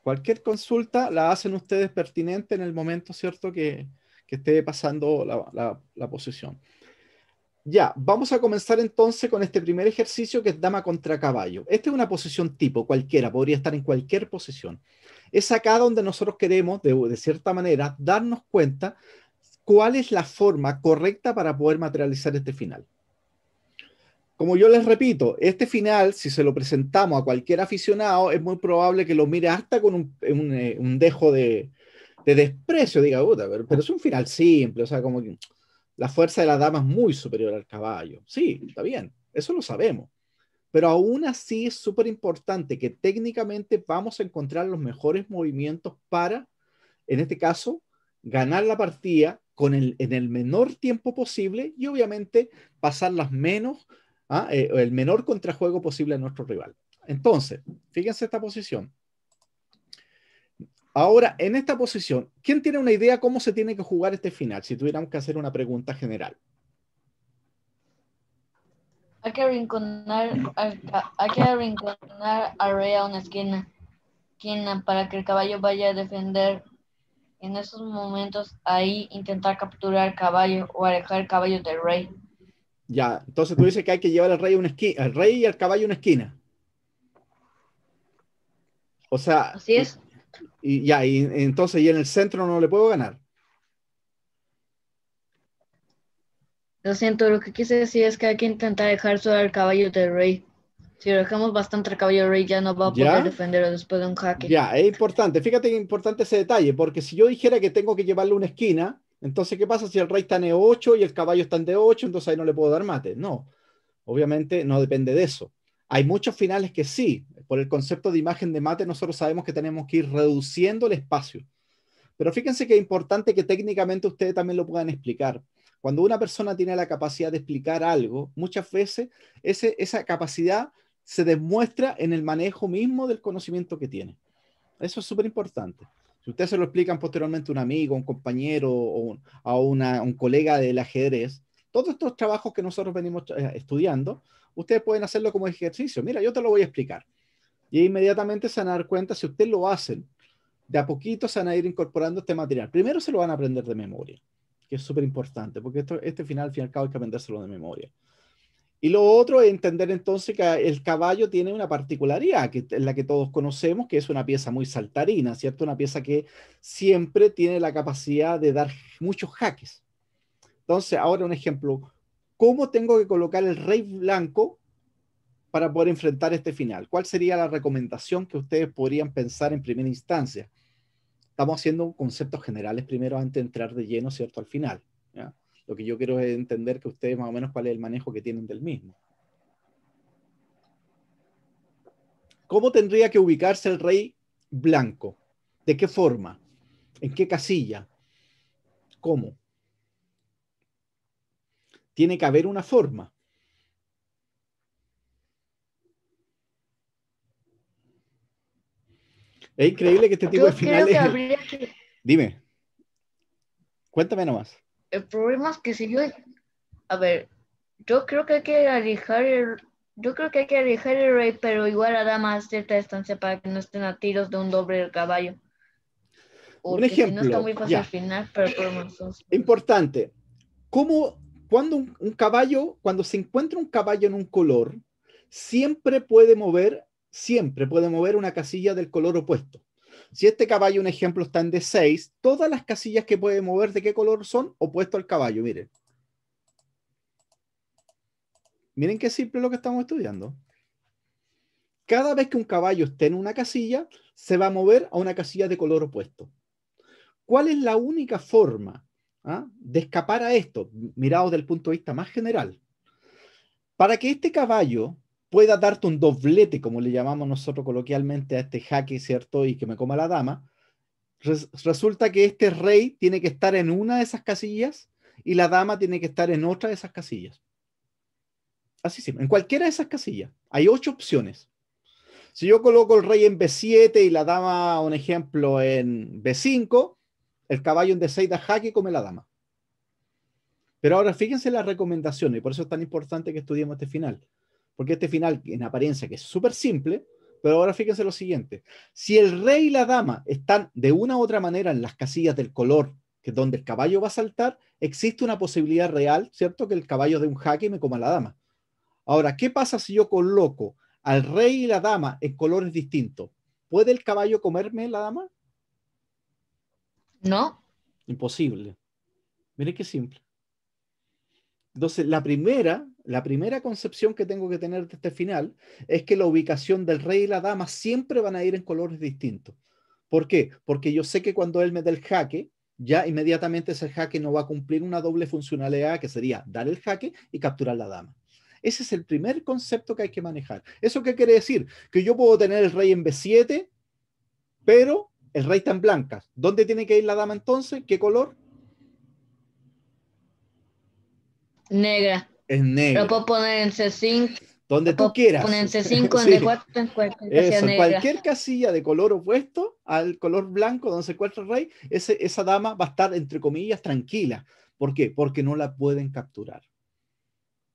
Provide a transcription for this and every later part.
Cualquier consulta la hacen ustedes pertinente en el momento, ¿cierto? Que esté pasando la posición. Ya, vamos a comenzar entonces con este primer ejercicio que es dama contra caballo. Esta es una posición tipo, cualquiera, podría estar en cualquier posición. Es acá donde nosotros queremos, de cierta manera, darnos cuenta cuál es la forma correcta para poder materializar este final. Como yo les repito, este final, si se lo presentamos a cualquier aficionado, es muy probable que lo mire hasta con un dejo de desprecio, diga, puta, pero es un final simple, o sea, como que la fuerza de la dama es muy superior al caballo. Sí, está bien, eso lo sabemos. Pero aún así es súper importante que técnicamente vamos a encontrar los mejores movimientos para, en este caso, ganar la partida en el menor tiempo posible y obviamente pasar el menor contrajuego posible a nuestro rival. Entonces, fíjense esta posición. Ahora, en esta posición, ¿quién tiene una idea cómo se tiene que jugar este final? Si tuviéramos que hacer una pregunta general. Hay que arrinconar al rey a una esquina para que el caballo vaya a defender. En esos momentos, ahí intentar capturar al caballo o alejar el caballo del rey. Ya, entonces tú dices que hay que llevar al rey a una esquina, al rey y al caballo a una esquina. O sea, Así es. y entonces y en el centro no le puedo ganar. Lo siento, lo que quise decir es que hay que intentar dejar solo al caballo del rey. Si lo dejamos bastante al caballo del rey, ya no va a poder Ya, defenderlo después de un jaque. ya, es importante. Fíjate que es importante ese detalle, porque si yo dijera que tengo que llevarle a una esquina, entonces ¿qué pasa si el rey está en E8 y el caballo está en D8? Entonces ahí no le puedo dar mate. No, obviamente no depende de eso. Hay muchos finales que sí, por el concepto de imagen de mate, nosotros sabemos que tenemos que ir reduciendo el espacio. Pero fíjense que es importante que técnicamente ustedes también lo puedan explicar. Cuando una persona tiene la capacidad de explicar algo, muchas veces esa capacidad se demuestra en el manejo mismo del conocimiento que tiene. Eso es súper importante. Si ustedes se lo explican posteriormente a un amigo, a un compañero a un colega del ajedrez, todos estos trabajos que nosotros venimos estudiando, ustedes pueden hacerlo como ejercicio. Mira, yo te lo voy a explicar. Y inmediatamente se van a dar cuenta, si ustedes lo hacen, de a poquito se van a ir incorporando este material. Primero se lo van a aprender de memoria, que es súper importante, porque este final, al fin y al cabo, hay que aprendérselo de memoria. Y lo otro es entender entonces que el caballo tiene una particularidad, que es la que todos conocemos, que es una pieza muy saltarina, ¿cierto? Una pieza que siempre tiene la capacidad de dar muchos jaques. Entonces, ahora un ejemplo, ¿cómo tengo que colocar el rey blanco para poder enfrentar este final? ¿Cuál sería la recomendación que ustedes podrían pensar en primera instancia? Estamos haciendo conceptos generales primero antes de entrar de lleno, ¿cierto? Al final. ¿Ya? Lo que yo quiero es entender que ustedes más o menos cuál es el manejo que tienen del mismo. ¿Cómo tendría que ubicarse el rey blanco? ¿De qué forma? ¿En qué casilla? ¿Cómo? Tiene que haber una forma. Es increíble que este tipo de Yo creo que finales... habría que... Dime, cuéntame nomás. El problema es que si yo... A ver, yo creo que hay que alejar el... Yo creo que hay que alejar el rey, pero igual a dama a cierta distancia para que no estén a tiros de un doble del caballo. Un Porque si no está ejemplo, muy fácil al ya, final, pero el problema es... importante. ¿Cómo, cuando un caballo, cuando se encuentra un caballo en un color, siempre puede mover una casilla del color opuesto? Si este caballo, un ejemplo, está en D6, todas las casillas que puede mover, ¿de qué color son? Opuesto al caballo, miren. Miren qué simple lo que estamos estudiando. Cada vez que un caballo esté en una casilla, se va a mover a una casilla de color opuesto. ¿Cuál es la única forma de escapar a esto, mirado desde el punto de vista más general? Para que este caballo pueda darte un doblete, como le llamamos nosotros coloquialmente a este jaque, ¿cierto? Y que me coma la dama, resulta que este rey tiene que estar en una de esas casillas y la dama tiene que estar en otra de esas casillas. Así sí, en cualquiera de esas casillas. Hay 8 opciones. Si yo coloco el rey en B7 y la dama, un ejemplo, en B5, el caballo en D6 da jaque y come la dama. Pero ahora fíjense las recomendaciones, y por eso es tan importante que estudiemos este final. Porque este final, en apariencia, que es súper simple, Pero ahora fíjense lo siguiente. Si el rey y la dama están de una u otra manera en las casillas del color, que es donde el caballo va a saltar, existe una posibilidad real, ¿cierto? Que el caballo dé un jaque y me coma la dama. Ahora, ¿qué pasa si yo coloco al rey y la dama en colores distintos? ¿Puede el caballo comerme la dama? ¿No? Imposible. Miren qué simple. Entonces, la primera concepción que tengo que tener de este final es que la ubicación del rey y la dama siempre van a ir en colores distintos. ¿Por qué? Porque yo sé que cuando él me dé el jaque, ya inmediatamente ese jaque no va a cumplir una doble funcionalidad que sería dar el jaque y capturar la dama. Ese es el primer concepto que hay que manejar. ¿Eso qué quiere decir? Que yo puedo tener el rey en B7, pero el rey está en blancas. ¿Dónde tiene que ir la dama entonces? ¿Qué color? Negra. Es Lo negra. puedo poner en C5. Donde Lo tú puedo quieras. poner en C5, en Sí, D4, en cualquier casilla eso. En negra. cualquier casilla de color opuesto al color blanco donde se encuentra el rey, esa dama va a estar, entre comillas, tranquila. ¿Por qué? Porque no la pueden capturar.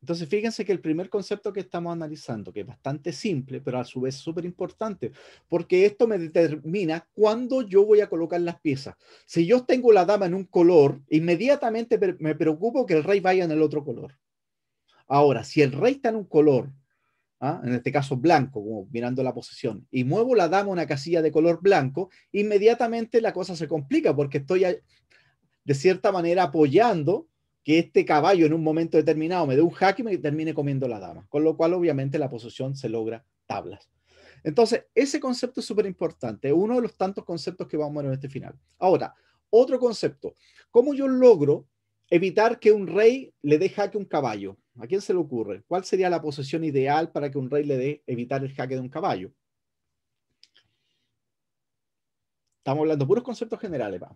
Entonces, fíjense que el primer concepto que estamos analizando, que es bastante simple, pero a su vez súper importante, porque esto me determina cuándo yo voy a colocar las piezas. Si yo tengo la dama en un color, inmediatamente me preocupo que el rey vaya en el otro color. Ahora, si el rey está en un color, ¿ah? En este caso blanco, como mirando la posición, y muevo la dama a una casilla de color blanco, inmediatamente la cosa se complica porque estoy de cierta manera apoyando que este caballo en un momento determinado me dé un jaque y me termine comiendo la dama, con lo cual obviamente la posición se logra tablas. Entonces, ese concepto es súper importante, uno de los tantos conceptos que vamos a ver en este final. Ahora, otro concepto, ¿cómo yo logro evitar que un rey le dé jaque a un caballo? ¿A quién se le ocurre? ¿Cuál sería la posición ideal para que un rey le dé evitar el jaque de un caballo? Estamos hablando de puros conceptos generales, ¿va?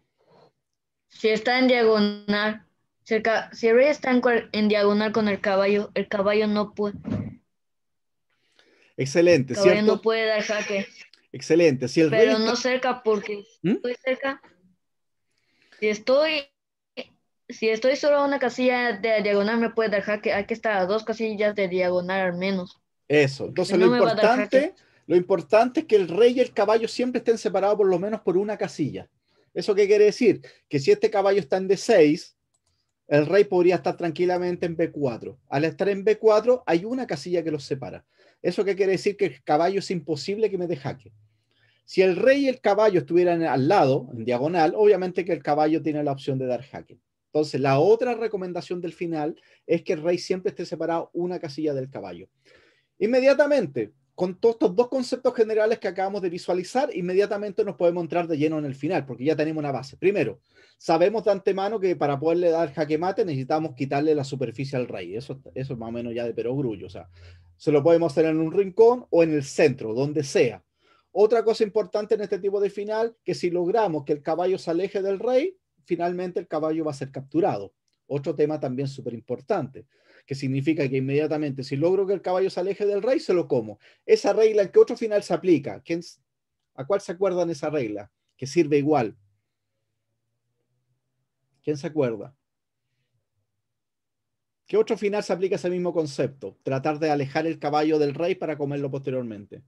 Si está en diagonal, cerca, si el rey está en diagonal con el caballo Excelente, no ¿cierto? puede dar jaque. Excelente. Si el rey Pero no está... cerca porque ¿Mm? estoy cerca. Si estoy, si estoy solo a una casilla de diagonal me puede dar jaque. Hay que estar a 2 casillas de diagonal al menos, Eso. porque si Entonces no me va a dar jaque. lo importante es que el rey y el caballo siempre estén separados por lo menos por una casilla. ¿Eso qué quiere decir? Que si este caballo está en D6, el rey podría estar tranquilamente en B4. Al estar en B4 hay una casilla que los separa. ¿Eso qué quiere decir? Que el caballo es imposible que me dé jaque. Si el rey y el caballo estuvieran al lado, en diagonal, obviamente que el caballo tiene la opción de dar jaque. Entonces, la otra recomendación del final es que el rey siempre esté separado una casilla del caballo. Inmediatamente, con todos estos dos conceptos generales que acabamos de visualizar, inmediatamente nos podemos entrar de lleno en el final, porque ya tenemos una base. Primero, sabemos de antemano que para poderle dar jaque mate necesitamos quitarle la superficie al rey. Eso es más o menos ya de perogrullo. O sea, se lo podemos hacer en un rincón o en el centro, donde sea. Otra cosa importante en este tipo de final, que si logramos que el caballo se aleje del rey, finalmente el caballo va a ser capturado. Otro tema también súper importante, que significa que inmediatamente si logro que el caballo se aleje del rey, se lo como. Esa regla en que otro final se aplica. ¿A cuál se acuerdan esa regla? Que sirve igual. ¿Quién se acuerda? ¿Qué otro final se aplica ese mismo concepto? Tratar de alejar el caballo del rey para comerlo posteriormente.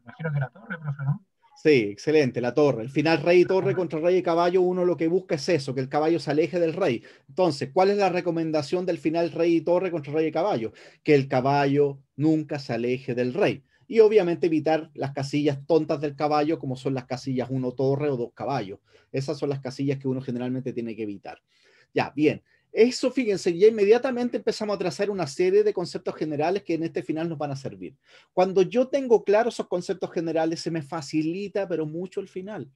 Imagino que la torre, profe, ¿no? Sí, excelente, la torre. El final rey y torre contra rey y caballo, uno lo que busca es eso, que el caballo se aleje del rey. Entonces, ¿cuál es la recomendación del final rey y torre contra rey y caballo? Que el caballo nunca se aleje del rey. Y obviamente evitar las casillas tontas del caballo, como son las casillas 1 torre o 2 caballos. Esas son las casillas que uno generalmente tiene que evitar. Ya, bien. Eso, fíjense, ya inmediatamente empezamos a trazar una serie de conceptos generales que en este final nos van a servir. Cuando yo tengo claros esos conceptos generales, se me facilita, pero mucho el final.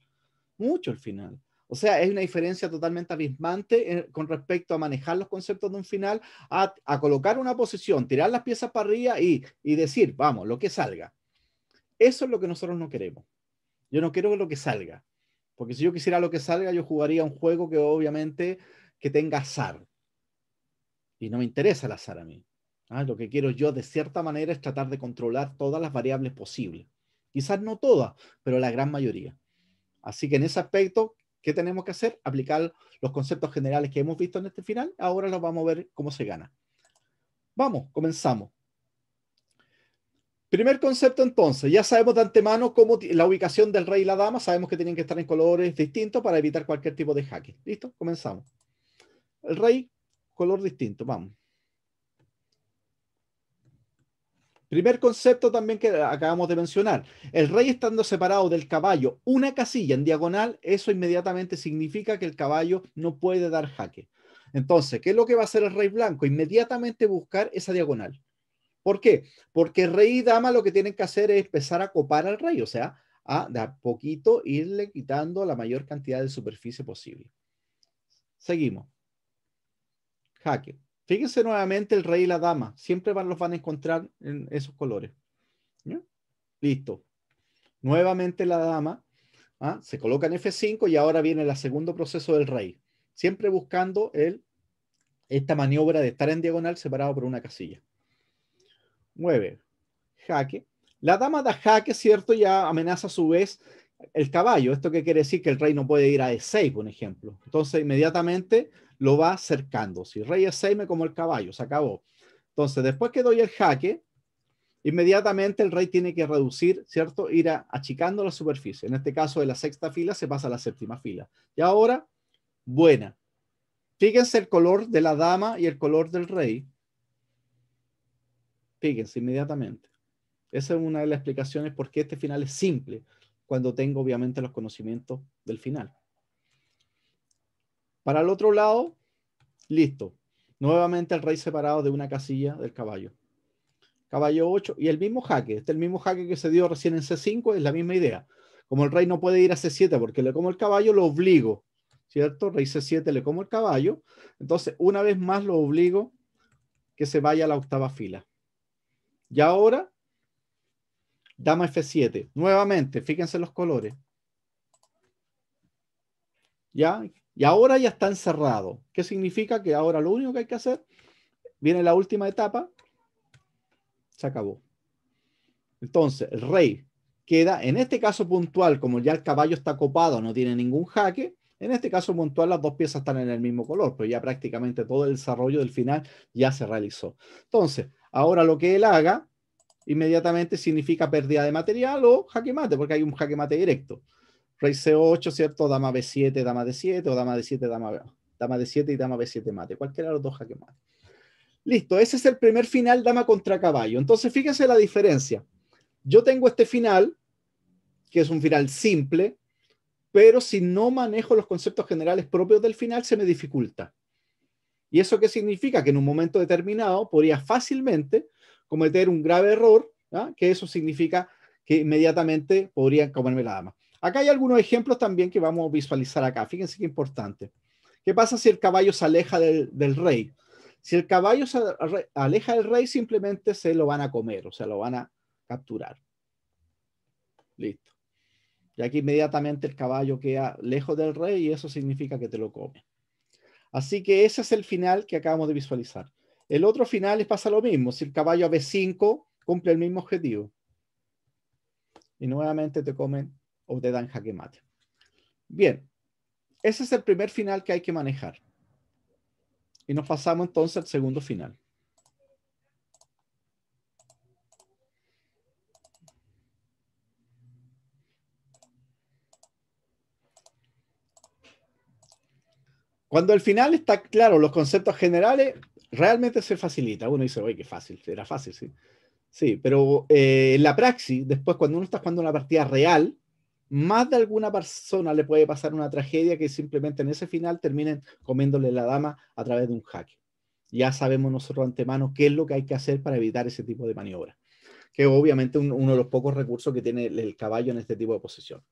Mucho el final. O sea, es una diferencia totalmente abismante con respecto a manejar los conceptos de un final, a colocar una posición, tirar las piezas para arriba y decir, vamos, lo que salga. Eso es lo que nosotros no queremos. Yo no quiero lo que salga. Porque si yo quisiera lo que salga, yo jugaría un juego que obviamente que tenga azar. Y no me interesa el azar a mí. Lo que quiero yo, de cierta manera, es tratar de controlar todas las variables posibles. Quizás no todas, pero la gran mayoría. Así que en ese aspecto, ¿qué tenemos que hacer? Aplicar los conceptos generales que hemos visto en este final. Ahora los vamos a ver cómo se gana. Vamos, comenzamos. Primer concepto entonces, ya sabemos de antemano cómo la ubicación del rey y la dama, sabemos que tienen que estar en colores distintos para evitar cualquier tipo de jaque. ¿Listo? Comenzamos. El rey, color distinto, vamos. Primer concepto también que acabamos de mencionar. El rey estando separado del caballo una casilla en diagonal, eso inmediatamente significa que el caballo no puede dar jaque. Entonces, ¿qué es lo que va a hacer el rey blanco? Inmediatamente buscar esa diagonal. ¿Por qué? Porque rey y dama lo que tienen que hacer es empezar a copar al rey, o sea, a de a poquito irle quitando la mayor cantidad de superficie posible. Seguimos. Jaque. Fíjense nuevamente el rey y la dama. Siempre los van a encontrar en esos colores. ¿Ya? Listo. Nuevamente la dama se coloca en F5 y ahora viene el segundo proceso del rey. Siempre buscando esta maniobra de estar en diagonal separado por una casilla. Mueve. Jaque. La dama da jaque, ¿cierto? Ya amenaza a su vez el caballo. ¿Esto qué quiere decir? Que el rey no puede ir a E6, por ejemplo. Entonces, inmediatamente lo va cercando. Si rey E6 me como el caballo, se acabó. Entonces, después que doy el jaque, inmediatamente el rey tiene que reducir, ¿cierto? Ir achicando la superficie. En este caso, de la sexta fila se pasa a la séptima fila. Y ahora, buena. Fíjense el color de la dama y el color del rey. Fíjense inmediatamente. Esa es una de las explicaciones por qué este final es simple, cuando tengo obviamente los conocimientos del final. Para el otro lado, listo. Nuevamente el rey separado de una casilla del caballo. Caballo 8 y el mismo jaque. Este es el mismo jaque que se dio recién en C5, es la misma idea. Como el rey no puede ir a C7 porque le como el caballo, lo obligo, ¿cierto? Rey C7 le como el caballo. Entonces, una vez más lo obligo que se vaya a la octava fila. Y ahora, dama F7. Nuevamente, fíjense los colores. ¿Ya? Y ahora ya está encerrado. ¿Qué significa? Que ahora lo único que hay que hacer, viene la última etapa, se acabó. Entonces, el rey queda, en este caso puntual, como ya el caballo está copado, no tiene ningún jaque, en este caso puntual las dos piezas están en el mismo color, pero ya prácticamente todo el desarrollo del final ya se realizó. Entonces, ahora lo que él haga, inmediatamente significa pérdida de material o jaque mate, porque hay un jaque mate directo. Rey C8, ¿cierto? Dama B7, dama D7, o dama D7, dama D7 y dama B7 mate. Cualquiera de los dos jaque mate. Listo, ese es el primer final, dama contra caballo. Entonces, fíjense la diferencia. Yo tengo este final, que es un final simple, pero si no manejo los conceptos generales propios del final, se me dificulta. ¿Y eso qué significa? Que en un momento determinado podría fácilmente cometer un grave error, ¿ah? Que eso significa que inmediatamente podrían comerme la dama. Acá hay algunos ejemplos también que vamos a visualizar acá. Fíjense qué importante. ¿Qué pasa si el caballo se aleja del rey? Si el caballo se aleja del rey, simplemente se lo van a comer, o sea, lo van a capturar. Listo. Y aquí inmediatamente el caballo queda lejos del rey y eso significa que te lo come. Así que ese es el final que acabamos de visualizar. El otro final les pasa lo mismo. Si el caballo a B5 cumple el mismo objetivo. Y nuevamente te comen o te dan jaque mate. Bien. Ese es el primer final que hay que manejar. Y nos pasamos entonces al segundo final. Cuando al final está claro los conceptos generales, realmente se facilita. Uno dice, oye, qué fácil, era fácil, sí. Sí, pero en la praxis, después cuando uno está jugando una partida real, más de alguna persona le puede pasar una tragedia que simplemente en ese final terminen comiéndole la dama a través de un jaque. Ya sabemos nosotros de antemano qué es lo que hay que hacer para evitar ese tipo de maniobra, que obviamente uno de los pocos recursos que tiene el caballo en este tipo de posición.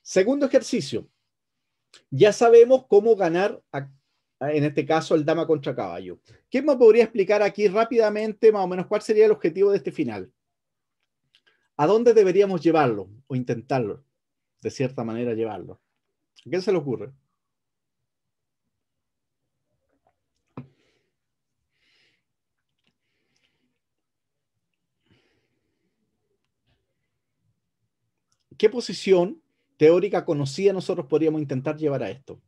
Segundo ejercicio. Ya sabemos cómo ganar, en este caso, el dama contra caballo. ¿Quién me podría explicar aquí rápidamente, más o menos, cuál sería el objetivo de este final? ¿A dónde deberíamos llevarlo? O intentarlo, de cierta manera, llevarlo. ¿A quién se le ocurre? ¿Qué posición teórica conocida nosotros podríamos intentar llevar a esto?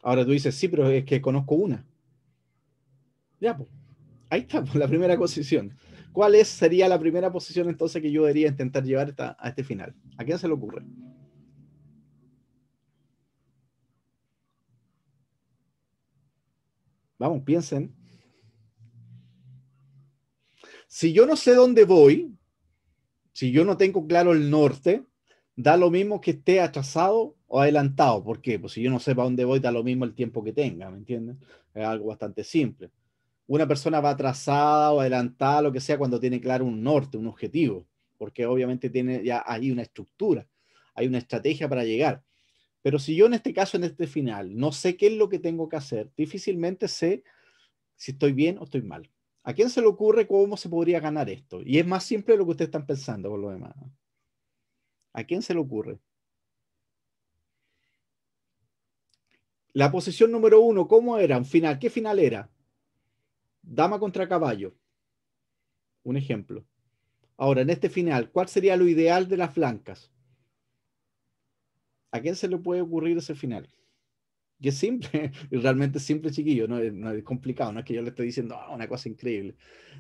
Ahora tú dices, sí, pero es que conozco una. Ya, pues. Ahí está, pues, la primera posición. sería la primera posición entonces que yo debería intentar llevar a este final? ¿A quién se le ocurre? Vamos, piensen. Si yo no sé dónde voy, si yo no tengo claro el norte, da lo mismo que esté atrasado o adelantado. ¿Por qué? Pues si yo no sé para dónde voy, da lo mismo el tiempo que tenga, ¿me entienden? Es algo bastante simple. Una persona va atrasada o adelantada, lo que sea, cuando tiene claro un norte, un objetivo, porque obviamente tiene ya ahí una estructura, hay una estrategia para llegar. Pero si yo en este caso, en este final, no sé qué es lo que tengo que hacer, difícilmente sé si estoy bien o estoy mal. ¿A quién se le ocurre cómo se podría ganar esto? Y es más simple de lo que ustedes están pensando por lo demás. ¿A quién se le ocurre? La posición número 1, ¿cómo era? Un final. ¿Qué final era? Dama contra caballo. Un ejemplo. Ahora, en este final, ¿cuál sería lo ideal de las blancas? ¿A quién se le puede ocurrir ese final? Y es simple, es realmente simple, chiquillo, no es complicado, no es que yo le estoy diciendo una cosa increíble.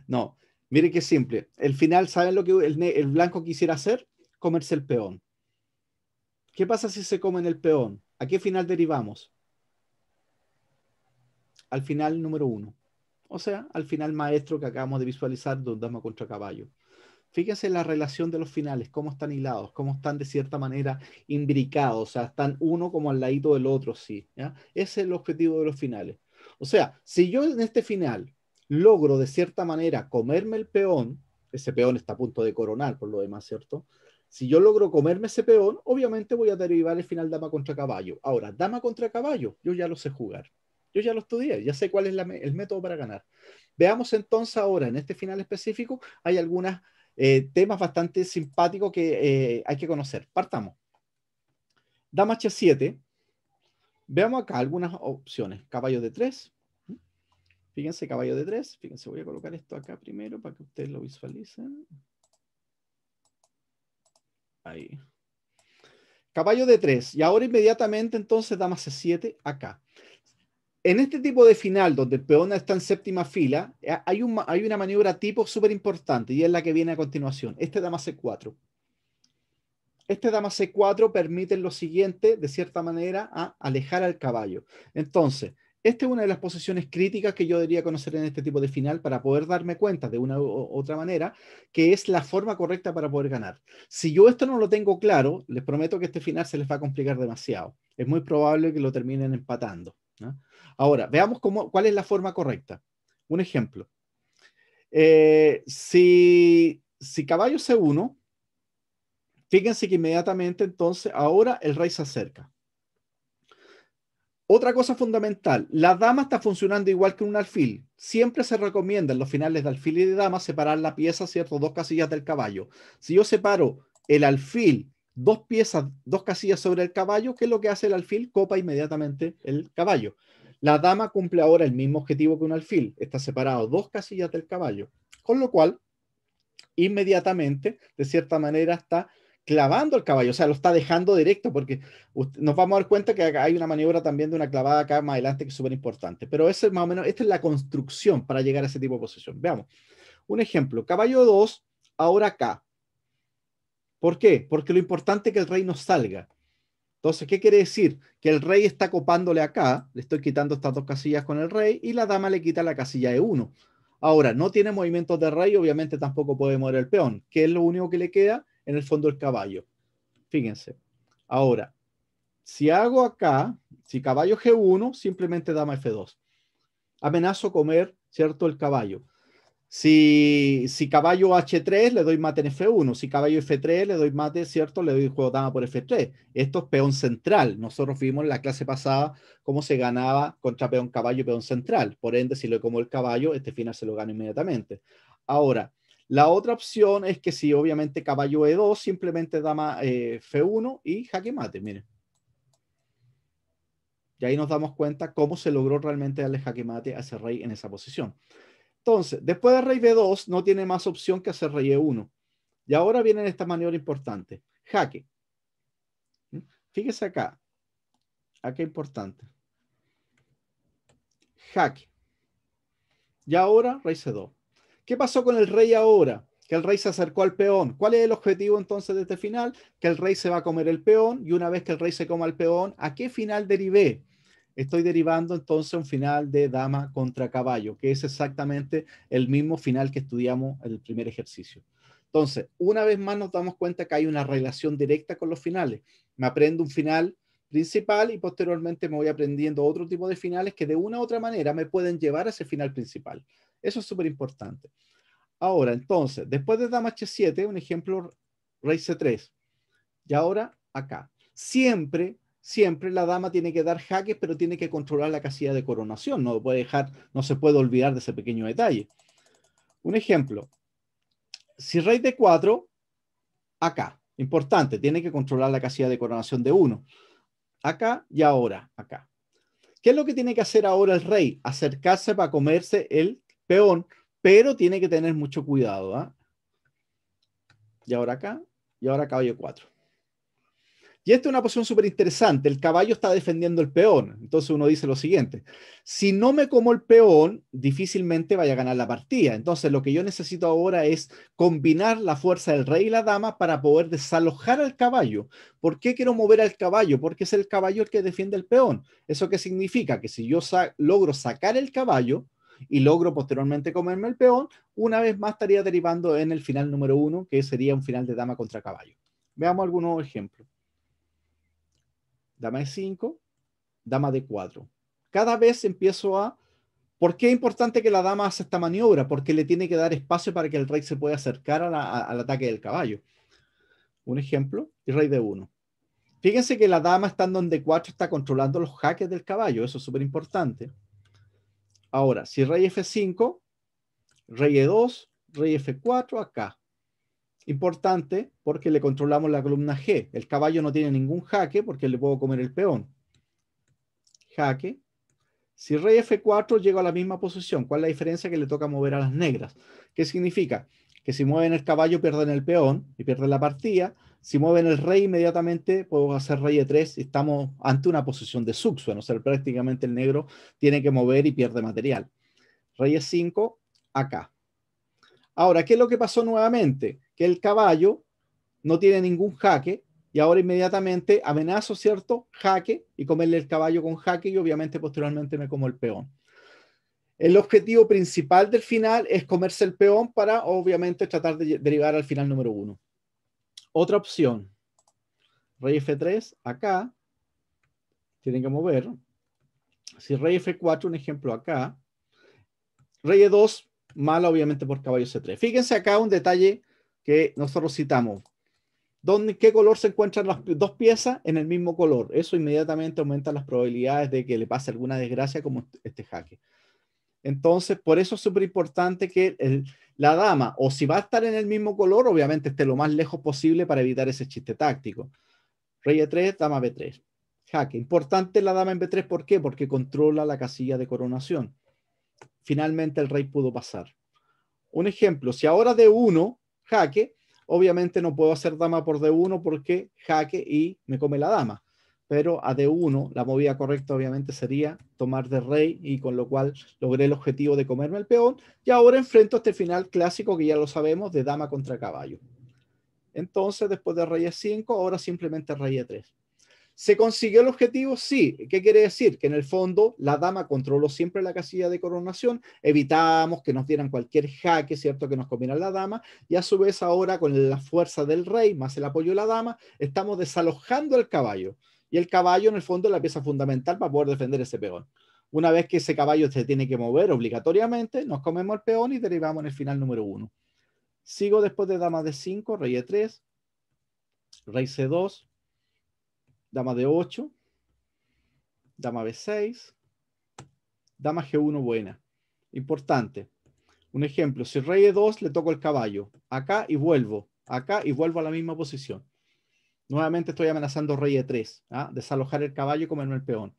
No, mire que es simple. El final, ¿saben lo que el blanco quisiera hacer? Comerse el peón. ¿Qué pasa si se comen el peón? ¿A qué final derivamos? Al final número 1. O sea, al final maestro que acabamos de visualizar de un dama contra caballo. Fíjense la relación de los finales, cómo están hilados, cómo están de cierta manera imbricados, o sea, están uno como al ladito del otro, sí. ¿Ya? Ese es el objetivo de los finales. O sea, si yo en este final logro de cierta manera comerme el peón, ese peón está a punto de coronar por lo demás, ¿cierto? Si yo logro comerme ese peón, obviamente voy a derivar el final dama contra caballo. Ahora, dama contra caballo, yo ya lo sé jugar. Yo ya lo estudié, ya sé cuál es el método para ganar. Veamos entonces ahora, en este final específico, hay algunas temas bastante simpáticos que hay que conocer. Partamos. Dama H7. Veamos acá algunas opciones. Caballo de 3. Fíjense, caballo de 3. Fíjense, voy a colocar esto acá primero para que ustedes lo visualicen. Ahí. Caballo de 3. Y ahora inmediatamente entonces dama C7 acá. En este tipo de final, donde el peón está en séptima fila, hay una maniobra tipo súper importante y es la que viene a continuación. Este dama C4. Este dama C4 permite lo siguiente, de cierta manera, a alejar al caballo. Entonces, esta es una de las posiciones críticas que yo debería conocer en este tipo de final para poder darme cuenta de una u otra manera que es la forma correcta para poder ganar. Si yo esto no lo tengo claro, les prometo que este final se les va a complicar demasiado. Es muy probable que lo terminen empatando, ¿no? Ahora, veamos cuál es la forma correcta. Un ejemplo. Si caballo C1, fíjense que inmediatamente entonces ahora el rey se acerca. Otra cosa fundamental, la dama está funcionando igual que un alfil. Siempre se recomienda en los finales de alfil y de dama separar la pieza, ¿cierto? Dos casillas del caballo. Si yo separo el alfil, dos piezas, dos casillas sobre el caballo, ¿qué es lo que hace el alfil? Copa inmediatamente el caballo. La dama cumple ahora el mismo objetivo que un alfil. Está separado dos casillas del caballo. Con lo cual, inmediatamente, de cierta manera, está clavando el caballo, o sea, lo está dejando directo, porque nos vamos a dar cuenta que hay una maniobra también de una clavada acá más adelante que es súper importante, pero ese es más o menos, esta es la construcción para llegar a ese tipo de posición. Veamos, un ejemplo, caballo 2, ahora acá. ¿Por qué? Porque lo importante es que el rey no salga. Entonces, ¿qué quiere decir? Que el rey está copándole acá, le estoy quitando estas dos casillas con el rey, y la dama le quita la casilla de 1. Ahora, no tiene movimientos de rey, obviamente tampoco puede mover el peón, que es lo único que le queda en el fondo el caballo. Fíjense. Ahora, si hago acá, si caballo G1, simplemente dama F2. Amenazo comer, ¿cierto? El caballo. Si caballo H3, le doy mate en F1. Si caballo F3, le doy mate, ¿cierto? Le doy juego dama por F3. Esto es peón central. Nosotros vimos en la clase pasada cómo se ganaba contra peón caballo y peón central. Por ende, si le como el caballo, este final se lo gano inmediatamente. Ahora, la otra opción es que si obviamente caballo E2, simplemente dama F1 y jaque mate, miren. Y ahí nos damos cuenta cómo se logró realmente darle jaque mate a ese rey en esa posición. Entonces, después de rey B2, no tiene más opción que hacer rey E1. Y ahora vienen estas maniobras importantes. Jaque. Fíjese acá. Acá importante. Jaque. Y ahora rey C2. ¿Qué pasó con el rey ahora? Que el rey se acercó al peón. ¿Cuál es el objetivo entonces de este final? Que el rey se va a comer el peón, y una vez que el rey se coma el peón, ¿a qué final derivé? Estoy derivando entonces un final de dama contra caballo, que es exactamente el mismo final que estudiamos en el primer ejercicio. Entonces, una vez más nos damos cuenta que hay una relación directa con los finales. Me aprendo un final principal y posteriormente me voy aprendiendo otro tipo de finales que de una u otra manera me pueden llevar a ese final principal. Eso es súper importante. Ahora, entonces, después de dama h7, un ejemplo, rey c3. Y ahora, acá. Siempre la dama tiene que dar jaques, pero tiene que controlar la casilla de coronación. No puede dejar, no se puede olvidar de ese pequeño detalle. Un ejemplo. Si rey d4, acá. Importante, tiene que controlar la casilla de coronación de 1. Acá y ahora, acá. ¿Qué es lo que tiene que hacer ahora el rey? Acercarse para comerse el peón, pero tiene que tener mucho cuidado. ¿Ah? Y ahora acá, y ahora caballo 4. Y esta es una posición súper interesante. El caballo está defendiendo el peón. Entonces uno dice lo siguiente: si no me como el peón, difícilmente vaya a ganar la partida. Entonces lo que yo necesito ahora es combinar la fuerza del rey y la dama para poder desalojar al caballo. ¿Por qué quiero mover al caballo? Porque es el caballo el que defiende el peón. ¿Eso qué significa? Que si yo logro sacar el caballo y logro posteriormente comerme el peón, una vez más estaría derivando en el final número 1, que sería un final de dama contra caballo. Veamos algunos ejemplos. Dama E5, dama D4. Cada vez empiezo a... ¿Por qué es importante que la dama haga esta maniobra? Porque le tiene que dar espacio para que el rey se pueda acercar al ataque del caballo. Un ejemplo, y rey D1. Fíjense que la dama estando en D4 está controlando los jaques del caballo. Eso es súper importante. Ahora, si rey F5, rey E2, rey F4, acá. Importante porque le controlamos la columna G. El caballo no tiene ningún jaque porque le puedo comer el peón. Jaque. Si rey F4 llego a la misma posición, ¿cuál es la diferencia? Que le toca mover a las negras. ¿Qué significa? Que si mueven el caballo pierden el peón y pierden la partida. Si mueven el rey inmediatamente puedo hacer rey E3 y estamos ante una posición de subsuelo. O sea, prácticamente el negro tiene que mover y pierde material. Rey E5 acá. Ahora, ¿qué es lo que pasó nuevamente? Que el caballo no tiene ningún jaque y ahora inmediatamente amenazo, ¿cierto? Jaque y comerle el caballo con jaque y obviamente posteriormente me como el peón. El objetivo principal del final es comerse el peón para obviamente tratar de derivar al final número 1. Otra opción. Rey F3 acá. Tienen que mover. Si rey F4, un ejemplo acá. Rey E2, mala obviamente por caballo C3. Fíjense acá un detalle que nosotros citamos. ¿Qué color se encuentran las dos piezas? En el mismo color. Eso inmediatamente aumenta las probabilidades de que le pase alguna desgracia como este jaque. Entonces, por eso es súper importante que la dama, o si va a estar en el mismo color, obviamente esté lo más lejos posible para evitar ese chiste táctico. Rey E3, dama B3. Jaque. Importante la dama en B3, ¿por qué? Porque controla la casilla de coronación. Finalmente el rey pudo pasar. Un ejemplo, si ahora D1, jaque, obviamente no puedo hacer dama por D1 porque jaque y me come la dama. Pero a D1 la movida correcta obviamente sería tomar de rey y con lo cual logré el objetivo de comerme el peón. Y ahora enfrento este final clásico que ya lo sabemos de dama contra caballo. Entonces después de rey E5, ahora simplemente rey E3. ¿Se consiguió el objetivo? Sí. ¿Qué quiere decir? Que en el fondo la dama controló siempre la casilla de coronación, evitamos que nos dieran cualquier jaque, ¿cierto? Que nos comiera la dama, y a su vez ahora con la fuerza del rey más el apoyo de la dama, estamos desalojando el caballo. Y el caballo en el fondo es la pieza fundamental para poder defender ese peón. Una vez que ese caballo se tiene que mover obligatoriamente, nos comemos el peón y derivamos en el final número 1. Sigo después de dama D5, rey E3, rey C2, dama D8, dama B6, dama G1 buena. Importante. Un ejemplo, si rey E2 le toco el caballo, acá y vuelvo a la misma posición. Nuevamente estoy amenazando rey E3, ¿ah? Desalojar el caballo y comerme el peón.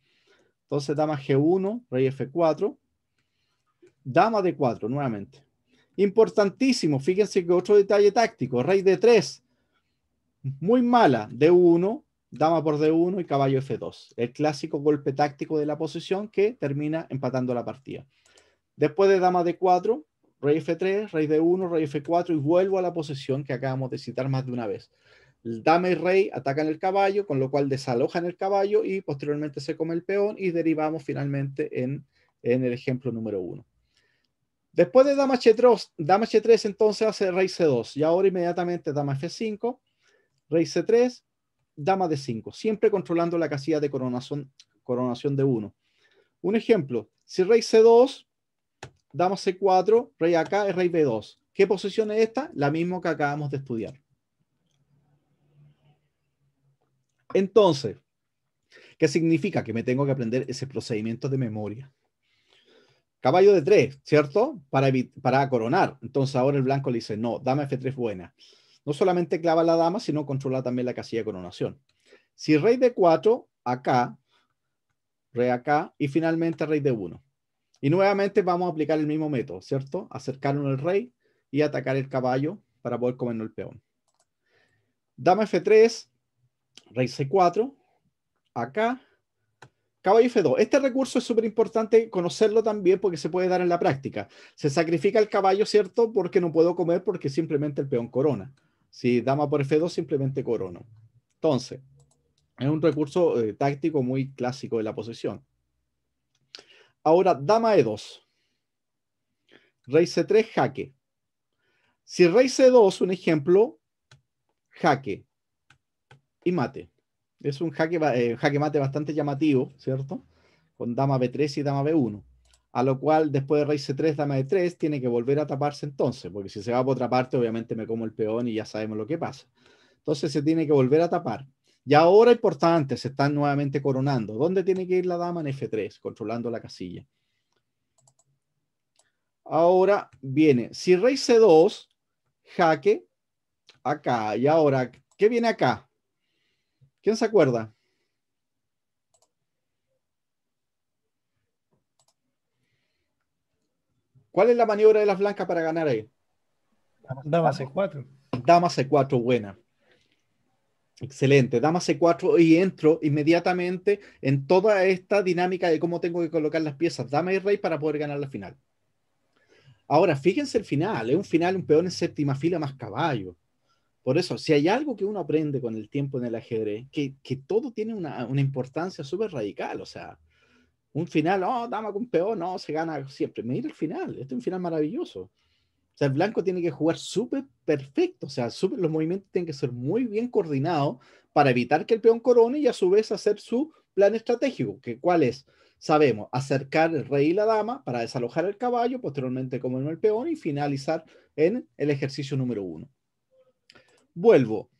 Entonces dama G1, rey F4, dama D4 nuevamente. Importantísimo, fíjense que otro detalle táctico, rey D3, muy mala, D1, dama por D1 y caballo F2. El clásico golpe táctico de la posición que termina empatando la partida. Después de dama D4, rey F3, rey D1, rey F4 y vuelvo a la posición que acabamos de citar más de una vez. El dama y rey atacan el caballo, con lo cual desalojan el caballo y posteriormente se come el peón y derivamos finalmente en el ejemplo número 1. Después de dama H3, entonces hace rey C2 y ahora inmediatamente dama F5, rey C3, dama D5, siempre controlando la casilla de coronación de 1. Un ejemplo, si rey C2, dama C4, rey acá y rey B2. ¿Qué posición es esta? La misma que acabamos de estudiar. Entonces, ¿qué significa? Que me tengo que aprender ese procedimiento de memoria. Caballo de 3, ¿cierto? Para coronar. Entonces ahora el blanco le dice, no, dama F3 buena. No solamente clava la dama, sino controla también la casilla de coronación. Si rey D4, acá, rey acá, y finalmente rey D1. Y nuevamente vamos a aplicar el mismo método, ¿cierto? Acercarnos al rey y atacar el caballo para poder comernos el peón. Dama F3, rey C4, acá, caballo F2. Este recurso es súper importante conocerlo también porque se puede dar en la práctica. Se sacrifica el caballo, ¿cierto? Porque no puedo comer porque simplemente el peón corona. Si dama por F2, simplemente corono. Entonces, es un recurso táctico muy clásico de la posición. Ahora, dama E2. Rey C3, jaque. Si rey C2, un ejemplo, jaque y mate. Es un jaque mate bastante llamativo, ¿cierto? Con dama B3 y dama B1. A lo cual, después de rey C3, dama D3, tiene que volver a taparse entonces, porque si se va por otra parte, obviamente me como el peón y ya sabemos lo que pasa. Entonces se tiene que volver a tapar. Y ahora, importante, se están nuevamente coronando. ¿Dónde tiene que ir la dama? En F3, controlando la casilla. Ahora viene, si rey C2, jaque, acá. Y ahora, ¿qué viene acá? ¿Quién se acuerda? ¿Cuál es la maniobra de las blancas para ganar ahí? Dama C4. Dama C4, buena. Excelente. Dama C4 y entro inmediatamente en toda esta dinámica de cómo tengo que colocar las piezas dama y rey para poder ganar la final. Ahora, fíjense el final. Es un final, un peón en séptima fila más caballo. Por eso, si hay algo que uno aprende con el tiempo en el ajedrez, que todo tiene una importancia súper radical. O sea, un final, oh, dama con peón, no, se gana siempre. Mira el final. Este es un final maravilloso. O sea, el blanco tiene que jugar súper perfecto. O sea, los movimientos tienen que ser muy bien coordinados para evitar que el peón corone y a su vez hacer su plan estratégico. ¿Cuál es? Sabemos, acercar el rey y la dama para desalojar el caballo, posteriormente comer el peón y finalizar en el ejercicio número 1. Vuelvo.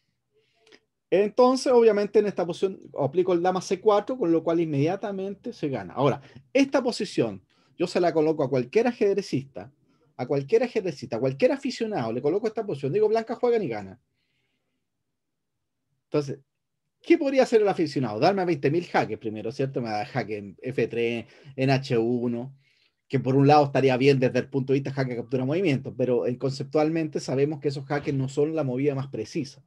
Entonces, obviamente, en esta posición aplico el dama C4, con lo cual inmediatamente se gana. Ahora, esta posición yo se la coloco a cualquier ajedrecista, a cualquier aficionado, le coloco esta posición, digo, blanca juegan y gana. Entonces, ¿qué podría hacer el aficionado? Darme 20.000 jaques primero, ¿cierto? Me da jaque en F3, en H1, que por un lado estaría bien desde el punto de vista jaque captura movimiento, pero conceptualmente sabemos que esos jaques no son la movida más precisa.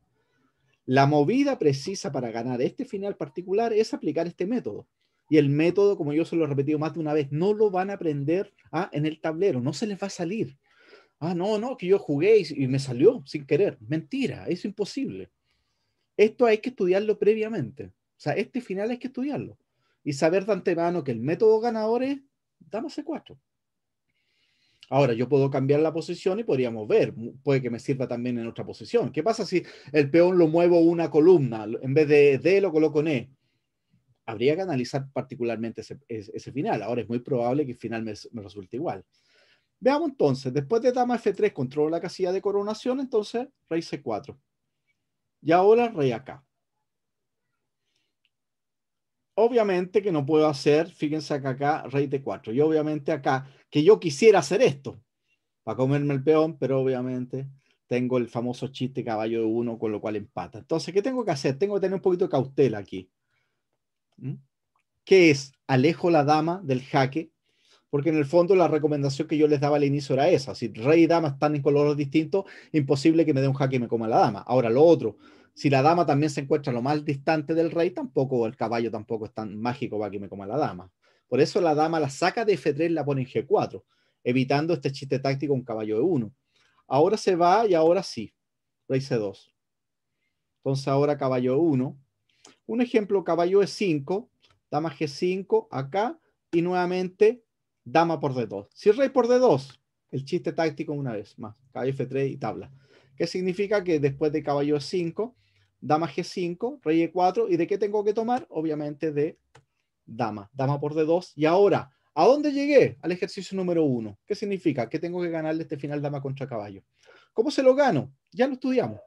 La movida precisa para ganar este final particular es aplicar este método. Y el método, como yo se lo he repetido más de una vez, no lo van a aprender en el tablero, no se les va a salir. No, que yo jugué y me salió sin querer. Mentira, es imposible. Esto hay que estudiarlo previamente. O sea, este final hay que estudiarlo. Y saber de antemano que el método ganador es dama C4. Ahora, yo puedo cambiar la posición y podríamos ver, puede que me sirva también en otra posición. ¿Qué pasa si el peón lo muevo una columna? En vez de D lo coloco en E. Habría que analizar particularmente ese final. Ahora es muy probable que el final me resulte igual. Veamos entonces, después de dama F3 controlo la casilla de coronación, entonces rey C4. Y ahora rey acá. Obviamente que no puedo hacer, fíjense acá, rey D4. Y obviamente acá, que yo quisiera hacer esto, para comerme el peón, pero obviamente tengo el famoso chiste caballo de 1, con lo cual empata. Entonces, ¿qué tengo que hacer? Tengo que tener un poquito de cautela aquí. ¿Qué es? Alejo la dama del jaque, porque en el fondo la recomendación que yo les daba al inicio era esa. Si rey y dama están en colores distintos, imposible que me dé un jaque y me coma la dama. Ahora, lo otro, si la dama también se encuentra lo más distante del rey, tampoco, el caballo tampoco es tan mágico para que me coma la dama. Por eso la dama la saca de F3 y la pone en G4. evitando este chiste táctico un caballo E1. Ahora se va y ahora sí, rey C2. Entonces ahora caballo E1. Un ejemplo, caballo E5, dama G5 acá y nuevamente dama por D2. Si rey por D2, el chiste táctico una vez más, caballo F3 y tabla. ¿Qué significa? Que después de caballo E5, dama G5, rey E4, ¿y de qué tengo que tomar? Obviamente de dama por D2. Y ahora, ¿a dónde llegué? Al ejercicio número 1. ¿Qué significa? Que tengo que ganarle este final dama contra caballo. ¿Cómo se lo gano? Ya lo estudiamos,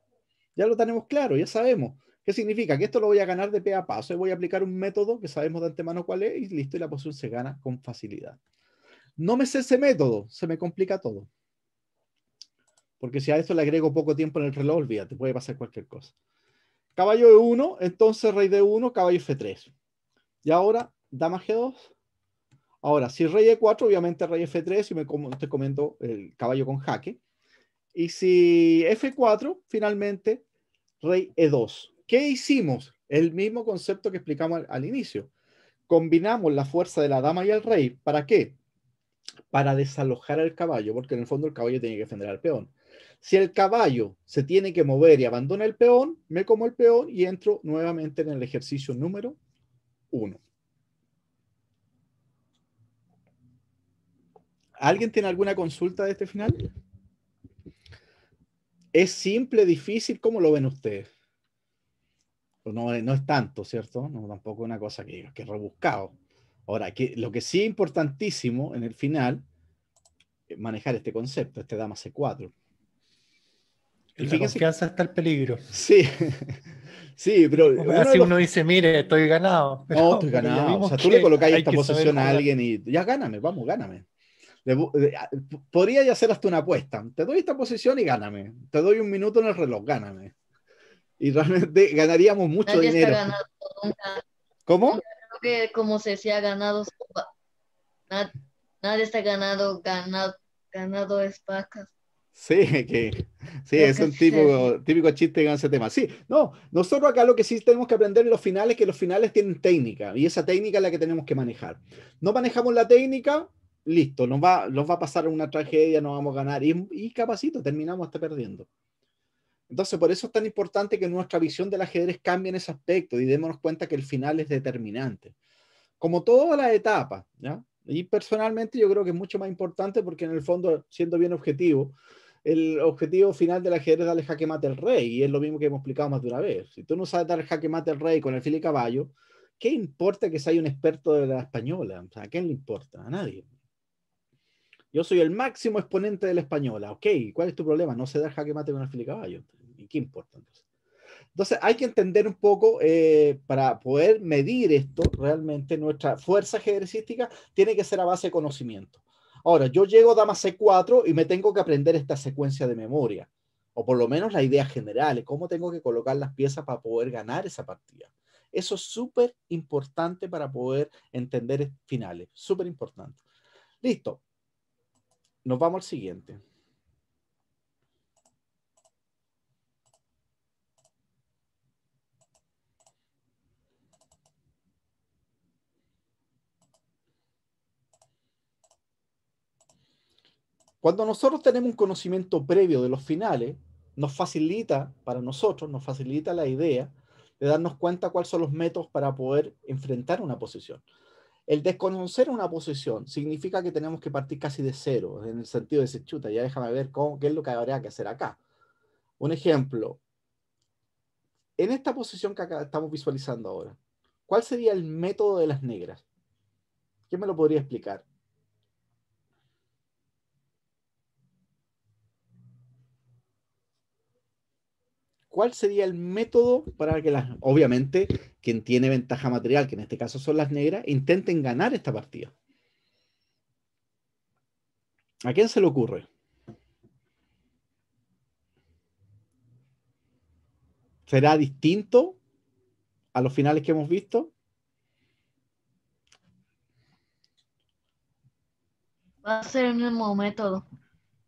ya lo tenemos claro, ya sabemos. ¿Qué significa? Que esto lo voy a ganar de pe a paso y voy a aplicar un método que sabemos de antemano cuál es y listo, y la posición se gana con facilidad. No me sé ese método, se me complica todo. Porque si a esto le agrego poco tiempo en el reloj, olvídate, puede pasar cualquier cosa. Caballo E1, entonces rey D1, caballo F3. Y ahora, dama G2. Ahora, si rey E4, obviamente rey F3, y te comento el caballo con jaque. Y si F4, finalmente, rey E2. ¿Qué hicimos? El mismo concepto que explicamos al inicio. Combinamos la fuerza de la dama y el rey. ¿Para qué? Para desalojar al caballo, porque en el fondo el caballo tiene que defender al peón. Si el caballo se tiene que mover y abandona el peón, me como el peón y entro nuevamente en el ejercicio número 1. ¿Alguien tiene alguna consulta de este final? ¿Es simple, difícil? ¿Cómo lo ven ustedes? No, no es tanto, ¿cierto? No, tampoco es una cosa que es rebuscado. Ahora, lo que sí es importantísimo en el final es manejar este concepto, este dama C4. En la confianza está el peligro. Sí, sí, pero así uno dice, mire, estoy ganado. Pero, no, estoy ganado. O sea, tú le colocáis esta posición a alguien y ya gáname, vamos, gáname. Podría ya hacer hasta una apuesta. Te doy esta posición y gáname. Te doy un minuto en el reloj, gáname. Y realmente ganaríamos mucho Nadie dinero. Está ganado, nunca. ¿Cómo? Nunca creo que como se decía ganado, nadie está ganado es vacas. Sí, sí, es un típico chiste con ese tema. Sí, no, nosotros acá lo que sí tenemos que aprender en los finales es que los finales tienen técnica y esa técnica es la que tenemos que manejar. No manejamos la técnica, listo, nos va a pasar una tragedia, no vamos a ganar y capacito, terminamos hasta perdiendo. Entonces, por eso es tan importante que nuestra visión del ajedrez cambie en ese aspecto y démonos cuenta que el final es determinante. Como todas las etapas, ¿ya? Y personalmente yo creo que es mucho más importante porque en el fondo, siendo bien objetivo, el objetivo final del ajedrez es darle jaque mate al rey, y es lo mismo que hemos explicado más de una vez. Si tú no sabes dar jaque mate al rey con el fil y caballo, ¿qué importa que sea un experto de la española? O sea, ¿a quién le importa? A nadie. Yo soy el máximo exponente de la española. Ok, ¿cuál es tu problema? No sé dar jaque mate con el fil y caballo. ¿Y qué importa entonces? Entonces hay que entender un poco, para poder medir esto, realmente nuestra fuerza ajedrecística tiene que ser a base de conocimiento. Ahora, yo llego a dama C4 y me tengo que aprender esta secuencia de memoria, o por lo menos la idea general, cómo tengo que colocar las piezas para poder ganar esa partida. Eso es súper importante para poder entender finales, súper importante. Listo, nos vamos al siguiente. Cuando nosotros tenemos un conocimiento previo de los finales, nos facilita la idea de darnos cuenta cuáles son los métodos para poder enfrentar una posición. El desconocer una posición significa que tenemos que partir casi de cero, en el sentido de decir, chuta, ya déjame ver qué es lo que habría que hacer acá. Un ejemplo, en esta posición que acá estamos visualizando ahora, ¿cuál sería el método de las negras? ¿Quién me lo podría explicar? ¿Cuál sería el método para que obviamente, quien tiene ventaja material, que en este caso son las negras, intenten ganar esta partida? ¿A quién se le ocurre? ¿Será distinto a los finales que hemos visto? Va a ser el mismo método.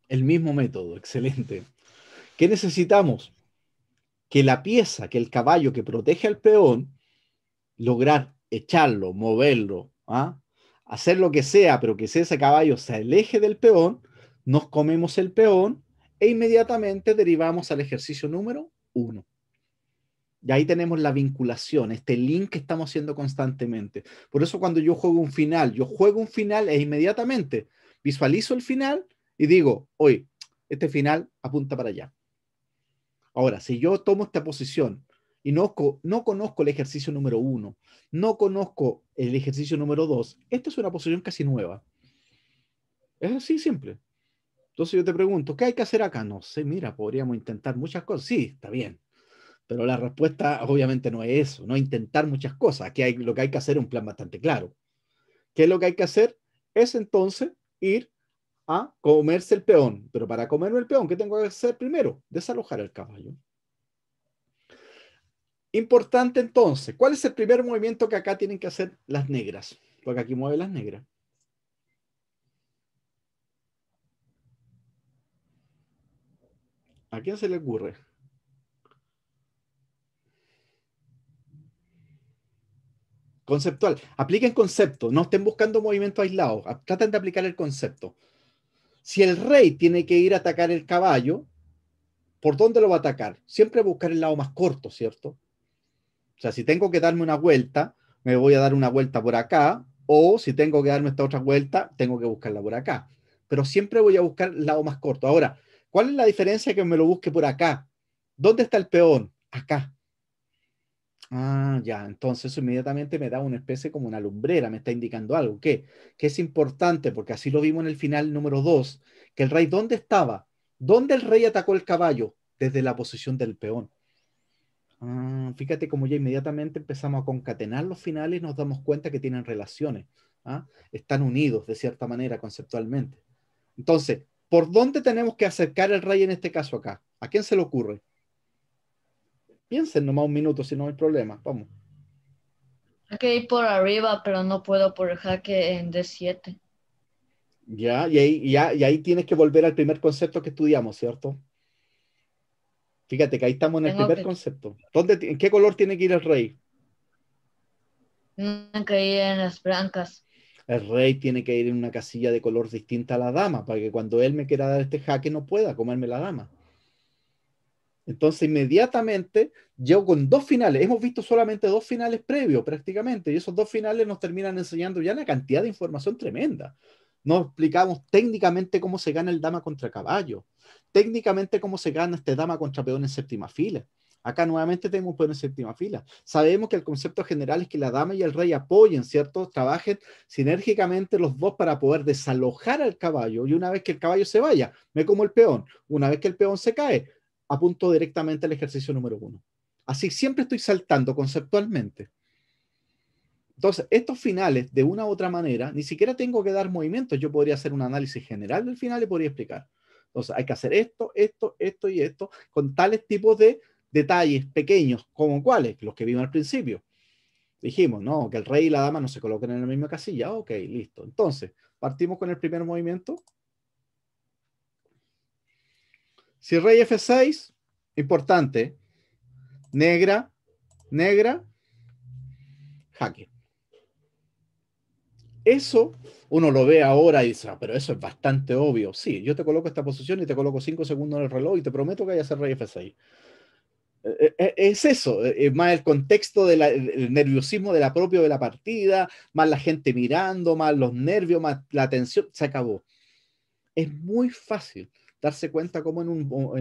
El mismo método, excelente. ¿Qué necesitamos? Que la pieza, que el caballo que protege al peón, lograr echarlo, moverlo, ¿ah? hacer lo que sea, pero que ese caballo se aleje del peón, nos comemos el peón e inmediatamente derivamos al ejercicio número 1. Y ahí tenemos la vinculación, este link que estamos haciendo constantemente. Por eso cuando yo juego un final e inmediatamente visualizo el final y digo, oye, este final apunta para allá. Ahora, si yo tomo esta posición y no conozco el ejercicio número 1, no conozco el ejercicio número 2, esta es una posición casi nueva. Es así simple. Entonces yo te pregunto, ¿qué hay que hacer acá? No sé, mira, podríamos intentar muchas cosas. Sí, está bien. Pero la respuesta obviamente no es eso, no intentar muchas cosas. Aquí lo que hay que hacer es un plan bastante claro. ¿Qué es lo que hay que hacer? Es entonces ir a comerse el peón. Pero para comerme el peón, ¿qué tengo que hacer primero? Desalojar el caballo. Importante entonces, ¿cuál es el primer movimiento que acá tienen que hacer las negras? Porque aquí mueven las negras. ¿A quién se le ocurre? Conceptual. Apliquen concepto, no estén buscando movimientos aislados. Traten de aplicar el concepto. Si el rey tiene que ir a atacar el caballo, ¿por dónde lo va a atacar? Siempre buscar el lado más corto, ¿cierto? O sea, si tengo que darme una vuelta, me voy a dar una vuelta por acá, o si tengo que darme esta otra vuelta, tengo que buscarla por acá. Pero siempre voy a buscar el lado más corto. Ahora, ¿cuál es la diferencia que me lo busque por acá? ¿Dónde está el peón? Acá. Ah, ya, entonces eso inmediatamente me da una especie como una lumbrera, me está indicando algo. ¿Qué? Que es importante, porque así lo vimos en el final número 2, que el rey, ¿dónde estaba? ¿Dónde el rey atacó el caballo? Desde la posición del peón. Ah, fíjate cómo ya inmediatamente empezamos a concatenar los finales y nos damos cuenta que tienen relaciones. ¿Ah? Están unidos de cierta manera conceptualmente. Entonces, ¿por dónde tenemos que acercar el rey en este caso acá? ¿A quién se le ocurre? Piensen nomás un minuto, si no hay problema. Vamos. Hay que ir por arriba, pero no puedo por el jaque en D7. Ya, y ahí tienes que volver al primer concepto que estudiamos, ¿cierto? Fíjate que ahí estamos en el Tengo primer que, concepto. ¿En qué color tiene que ir el rey? tengo que ir en las blancas. El rey tiene que ir en una casilla de color distinta a la dama, para que cuando él me quiera dar este jaque no pueda comerme la dama. Entonces, inmediatamente, yo con 2 finales, hemos visto solamente 2 finales previos prácticamente, y esos 2 finales nos terminan enseñando ya una cantidad de información tremenda. Nos explicamos técnicamente cómo se gana el dama contra caballo, técnicamente cómo se gana este dama contra peón en séptima fila. Acá nuevamente tenemos un peón en séptima fila. Sabemos que el concepto general es que la dama y el rey apoyen, ¿cierto? Trabajen sinérgicamente los dos para poder desalojar al caballo, y una vez que el caballo se vaya, me como el peón. Una vez que el peón se cae, apunto directamente al ejercicio número 1. Así siempre estoy saltando conceptualmente. Entonces, estos finales, de una u otra manera, ni siquiera tengo que dar movimientos. Yo podría hacer un análisis general del final y podría explicar. Entonces, hay que hacer esto, esto, esto y esto, con tales tipos de detalles pequeños, como cuáles, los que vimos al principio. Dijimos, no, que el rey y la dama no se coloquen en la misma casilla. Ok, listo. Entonces, partimos con el primer movimiento. Si rey F6, importante, negra, negra, jaque. Eso uno lo ve ahora y dice, pero eso es bastante obvio. Sí, yo te coloco esta posición y te coloco 5 segundos en el reloj y te prometo que vaya a ser rey F6. Es eso, es más el contexto del nerviosismo de la propia de la partida, más la gente mirando, más los nervios, más la tensión, se acabó. Es muy fácil darse cuenta cómo en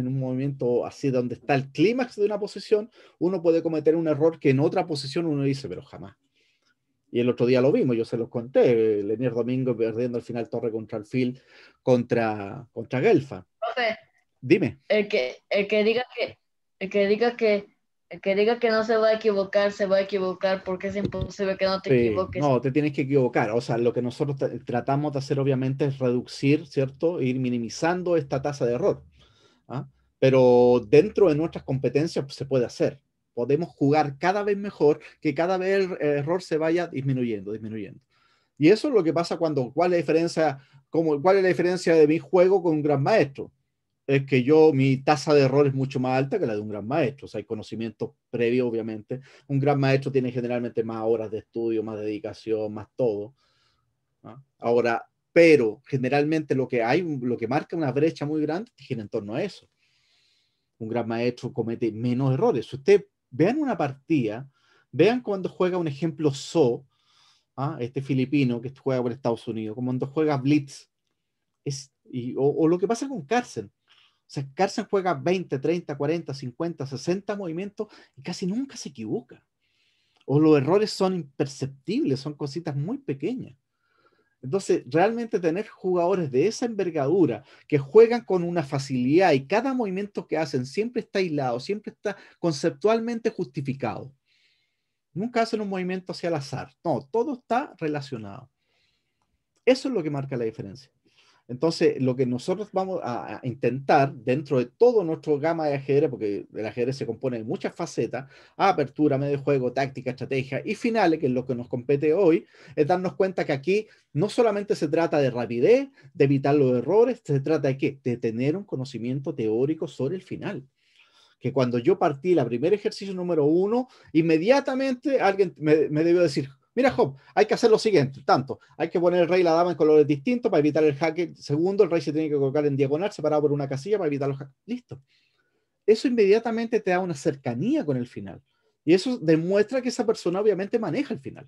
un movimiento así donde está el clímax de una posición, uno puede cometer un error que en otra posición uno dice, pero jamás. Y el otro día lo vimos, yo se los conté, Lenier Domingo perdiendo al final torre contra alfil contra Gelfa. Profe, Dime. el que diga que, el que diga que, el que diga que no se va a equivocar porque es imposible que no te equivoques. No, te tienes que equivocar. O sea, lo que nosotros tratamos de hacer obviamente es reducir, ¿cierto? Ir minimizando esta tasa de error. ¿Ah? Pero dentro de nuestras competencias pues, se puede hacer. Podemos jugar cada vez mejor, que cada vez el error se vaya disminuyendo, disminuyendo. Y eso es lo que pasa ¿cuál es la diferencia de mi juego con un gran maestro? Es que mi tasa de error es mucho más alta que la de un gran maestro. O sea, hay conocimiento previo, obviamente. Un gran maestro tiene generalmente más horas de estudio, más dedicación, más todo. Ahora, pero generalmente lo que marca una brecha muy grande gira en torno a eso. Un gran maestro comete menos errores. Si ustedes vean una partida, vean cuando juega un ejemplo So, este filipino que juega por Estados Unidos, como cuando juega Blitz, o lo que pasa con Carson. O sea, Carson juega 20, 30, 40, 50, 60 movimientos y casi nunca se equivoca. O los errores son imperceptibles, son cositas muy pequeñas. Entonces, realmente tener jugadores de esa envergadura que juegan con una facilidad y cada movimiento que hacen siempre está aislado, siempre está conceptualmente justificado. Nunca hacen un movimiento hacia el azar. No, todo está relacionado. Eso es lo que marca la diferencia. Entonces, lo que nosotros vamos a intentar dentro de todo nuestro gama de ajedrez, porque el ajedrez se compone de muchas facetas, apertura, medio juego, táctica, estrategia y finales, que es lo que nos compete hoy, es darnos cuenta que aquí no solamente se trata de rapidez, de evitar los errores, se trata de ¿qué? De tener un conocimiento teórico sobre el final. Que cuando yo partí la primer ejercicio número 1, inmediatamente alguien me debió decir, mira, Job, hay que hacer lo siguiente, tanto, hay que poner el rey y la dama en colores distintos para evitar el jaque. Segundo, el rey se tiene que colocar en diagonal, separado por una casilla para evitar los jaques. Listo. Eso inmediatamente te da una cercanía con el final. Y eso demuestra que esa persona obviamente maneja el final.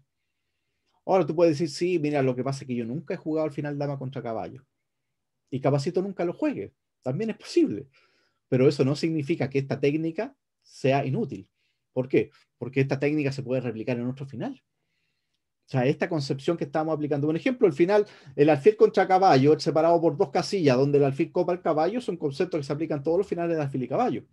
Ahora tú puedes decir, sí, mira, lo que pasa es que yo nunca he jugado al final dama contra caballo. Y capacito nunca lo juegue. También es posible. Pero eso no significa que esta técnica sea inútil. ¿Por qué? Porque esta técnica se puede replicar en otro final. O sea, esta concepción que estamos aplicando. Un ejemplo, el final, el alfil contra caballo, separado por dos casillas, donde el alfil copa el caballo, son conceptos que se aplican en todos los finales de alfil y caballo.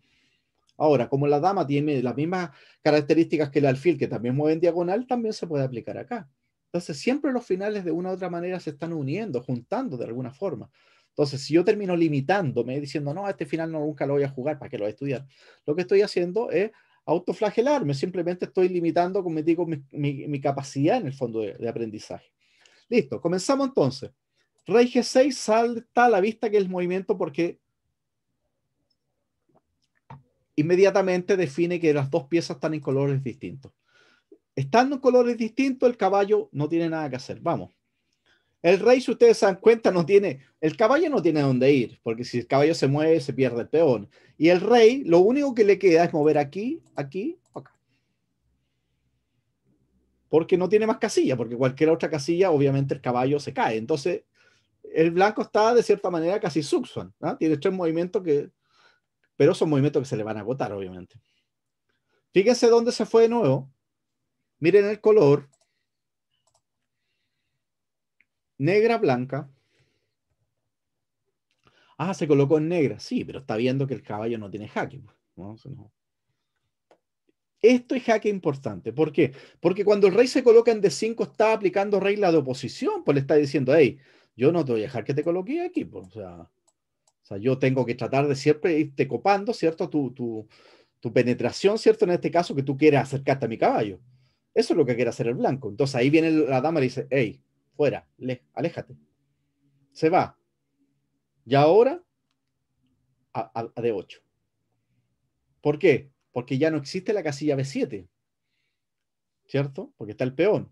Ahora, como la dama tiene las mismas características que el alfil, que también mueve en diagonal, también se puede aplicar acá. Entonces, siempre los finales de una u otra manera se están uniendo, juntando de alguna forma. Entonces, si yo termino limitándome, diciendo, no, este final no, nunca lo voy a jugar, ¿para qué lo voy a estudiar? Lo que estoy haciendo es autoflagelarme, simplemente estoy limitando, como digo, mi capacidad en el fondo de aprendizaje. Listo, comenzamos entonces. Rey G6 salta a la vista que es el movimiento porque inmediatamente define que las dos piezas están en colores distintos. Estando en colores distintos, el caballo no tiene nada que hacer. Vamos. El rey, si ustedes se dan cuenta, el caballo no tiene dónde ir, porque si el caballo se mueve, se pierde el peón. Y el rey, lo único que le queda es mover aquí, aquí, acá. Porque no tiene más casilla, porque cualquier otra casilla, obviamente el caballo se cae. Entonces, el blanco está de cierta manera casi subsuan, ¿no? Tiene tres movimientos pero son movimientos que se le van a agotar, obviamente. Fíjense dónde se fue de nuevo. Miren el color. Negra, blanca. Se colocó en negra. Sí, pero está viendo que el caballo no tiene jaque. ¿No? Esto es jaque importante. ¿Por qué? Porque cuando el rey se coloca en D5 está aplicando regla de oposición, pues le está diciendo, hey, yo no te voy a dejar que te coloque aquí. Pues, o sea, yo tengo que tratar de siempre irte copando, ¿cierto? Tu penetración, ¿cierto? En este caso, que tú quieres acercarte a mi caballo. Eso es lo que quiere hacer el blanco. Entonces ahí viene la dama y dice, hey, fuera, aléjate. Se va. Y ahora a D8. ¿Por qué? Porque ya no existe la casilla B7. ¿Cierto? Porque está el peón.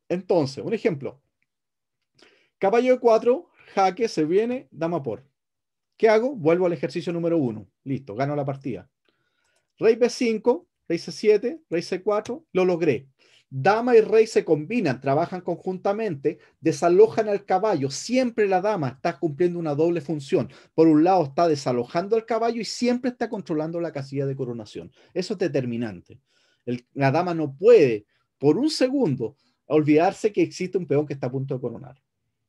Entonces, un ejemplo. Caballo E4, jaque, se viene, dama por. ¿Qué hago? Vuelvo al ejercicio número 1. Listo, gano la partida. Rey B5, rey C7, rey C4, lo logré. Dama y rey se combinan, trabajan conjuntamente, desalojan al caballo. Siempre la dama está cumpliendo una doble función. Por un lado está desalojando al caballo y siempre está controlando la casilla de coronación. Eso es determinante. La dama no puede, por un segundo, olvidarse que existe un peón que está a punto de coronar.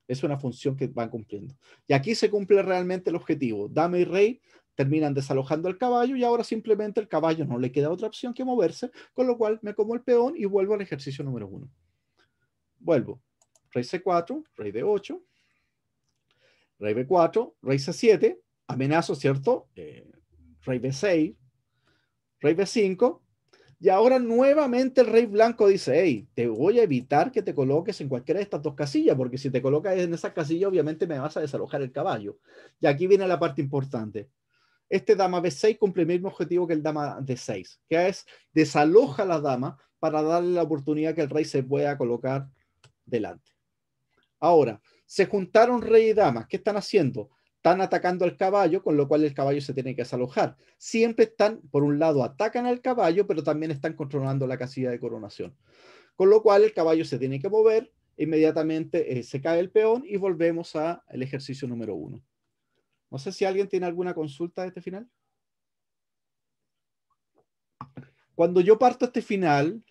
Es una función que van cumpliendo. Y aquí se cumple realmente el objetivo. Dama y rey terminan desalojando el caballo y ahora simplemente el caballo no le queda otra opción que moverse, con lo cual me como el peón y vuelvo al ejercicio número 1. Vuelvo. Rey C4, rey D8, rey B4, rey C7, amenazo, ¿cierto? Rey B6, rey B5, y ahora nuevamente el rey blanco dice, hey, te voy a evitar que te coloques en cualquiera de estas dos casillas, porque si te colocas en esa casilla, obviamente me vas a desalojar el caballo. Y aquí viene la parte importante. Este dama B6 cumple el mismo objetivo que el dama D6, que es desaloja a la dama para darle la oportunidad que el rey se pueda colocar delante. Ahora, se juntaron rey y dama. ¿Qué están haciendo? Están atacando al caballo, con lo cual el caballo se tiene que desalojar. Siempre están, por un lado, atacan al caballo, pero también están controlando la casilla de coronación. Con lo cual el caballo se tiene que mover, inmediatamente se cae el peón y volvemos al ejercicio número 1. No sé si alguien tiene alguna consulta de este final. Cuando yo parto este final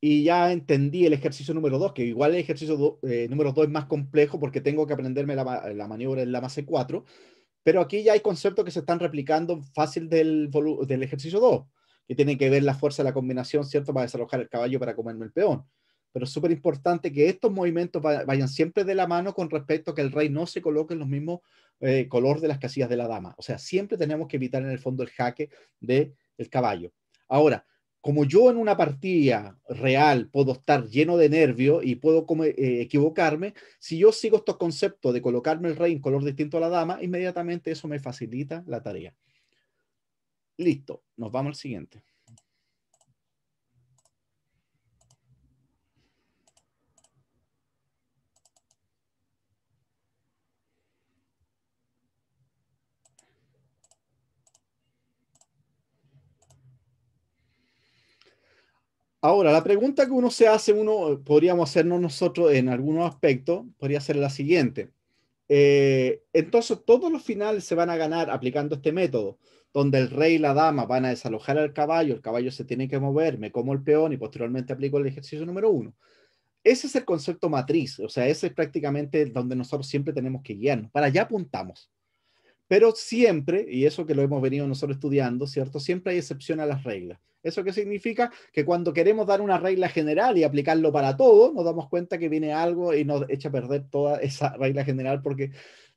y ya entendí el ejercicio número 2, que igual el ejercicio número 2 es más complejo porque tengo que aprenderme la maniobra en la base 4, pero aquí ya hay conceptos que se están replicando fácil del ejercicio 2, que tienen que ver la fuerza de la combinación, ¿cierto? Para desalojar el caballo, para comerme el peón. Pero es súper importante que estos movimientos vayan siempre de la mano con respecto a que el rey no se coloque en los mismos color de las casillas de la dama. O sea, siempre tenemos que evitar en el fondo el jaque del caballo. Ahora, como yo en una partida real puedo estar lleno de nervio y puedo equivocarme, si yo sigo estos conceptos de colocarme el rey en color distinto a la dama, inmediatamente eso me facilita la tarea. Listo, nos vamos al siguiente. Ahora, la pregunta que uno se hace, podríamos hacernos nosotros en algunos aspectos, podría ser la siguiente. Entonces, todos los finales se van a ganar aplicando este método, donde el rey y la dama van a desalojar al caballo, el caballo se tiene que mover, me como el peón y posteriormente aplico el ejercicio número 1. Ese es el concepto matriz, o sea, ese es prácticamente donde nosotros siempre tenemos que guiarnos, para allá apuntamos. Pero siempre, y eso que lo hemos venido nosotros estudiando, ¿cierto? Siempre hay excepción a las reglas. ¿Eso qué significa? Que cuando queremos dar una regla general y aplicarlo para todo, nos damos cuenta que viene algo y nos echa a perder toda esa regla general porque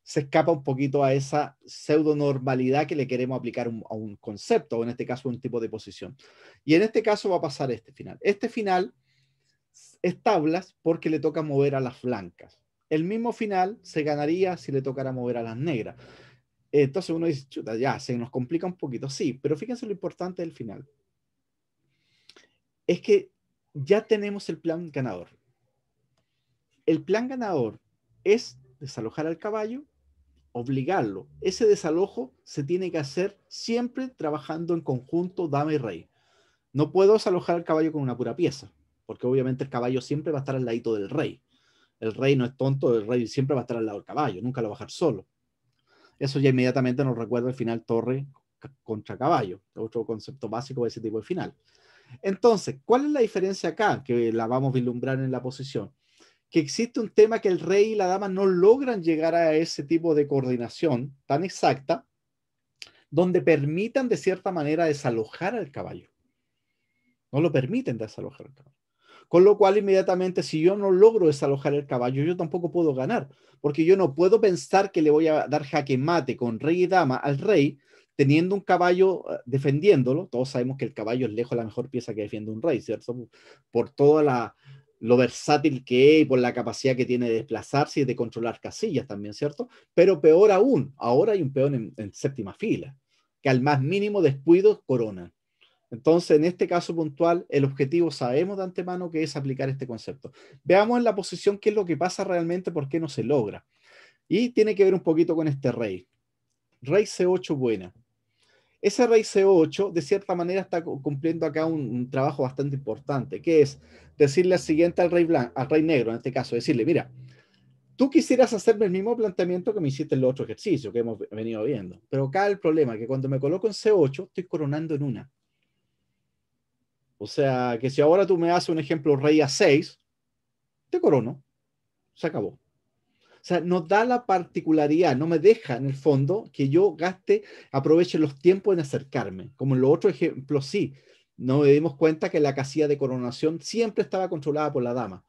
se escapa un poquito a esa pseudo normalidad que le queremos aplicar a un concepto, o en este caso un tipo de posición. Y en este caso va a pasar este final. Este final es tablas porque le toca mover a las blancas. El mismo final se ganaría si le tocara mover a las negras. Entonces uno dice, chuta, ya, se nos complica un poquito. Sí, pero fíjense lo importante del final. Es que ya tenemos el plan ganador. El plan ganador es desalojar al caballo, obligarlo. Ese desalojo se tiene que hacer siempre trabajando en conjunto dama y rey. No puedo desalojar al caballo con una pura pieza, porque obviamente el caballo siempre va a estar al ladito del rey. El rey no es tonto, el rey siempre va a estar al lado del caballo, nunca lo va a bajar solo. Eso ya inmediatamente nos recuerda el final torre contra caballo, otro concepto básico de ese tipo de final. Entonces, ¿cuál es la diferencia acá? Que la vamos a vislumbrar en la posición. Que existe un tema que el rey y la dama no logran llegar a ese tipo de coordinación tan exacta, donde permitan de cierta manera desalojar al caballo. No lo permiten desalojar al caballo. Con lo cual, inmediatamente, si yo no logro desalojar el caballo, yo tampoco puedo ganar, porque yo no puedo pensar que le voy a dar jaque mate con rey y dama al rey, teniendo un caballo defendiéndolo. Todos sabemos que el caballo es lejos la mejor pieza que defiende un rey, ¿cierto? Por toda lo versátil que es y por la capacidad que tiene de desplazarse y de controlar casillas también, ¿cierto? Pero peor aún, ahora hay un peón en séptima fila, que al más mínimo descuido corona. Entonces, en este caso puntual, el objetivo sabemos de antemano que es aplicar este concepto. Veamos en la posición qué es lo que pasa realmente, por qué no se logra. Y tiene que ver un poquito con este rey. Rey C8 buena. Ese rey C8, de cierta manera, está cumpliendo acá un trabajo bastante importante, que es decirle al siguiente al rey negro, en este caso, decirle, mira, tú quisieras hacerme el mismo planteamiento que me hiciste en el otro ejercicio que hemos venido viendo. Pero acá el problema es que cuando me coloco en C8, estoy coronando en una. O sea, que si ahora tú me haces un ejemplo rey A6, te corono. Se acabó. O sea, nos da la particularidad, no me deja en el fondo que yo aproveche los tiempos en acercarme. Como en los otros ejemplos, sí. Nos dimos cuenta que la casilla de coronación siempre estaba controlada por la dama.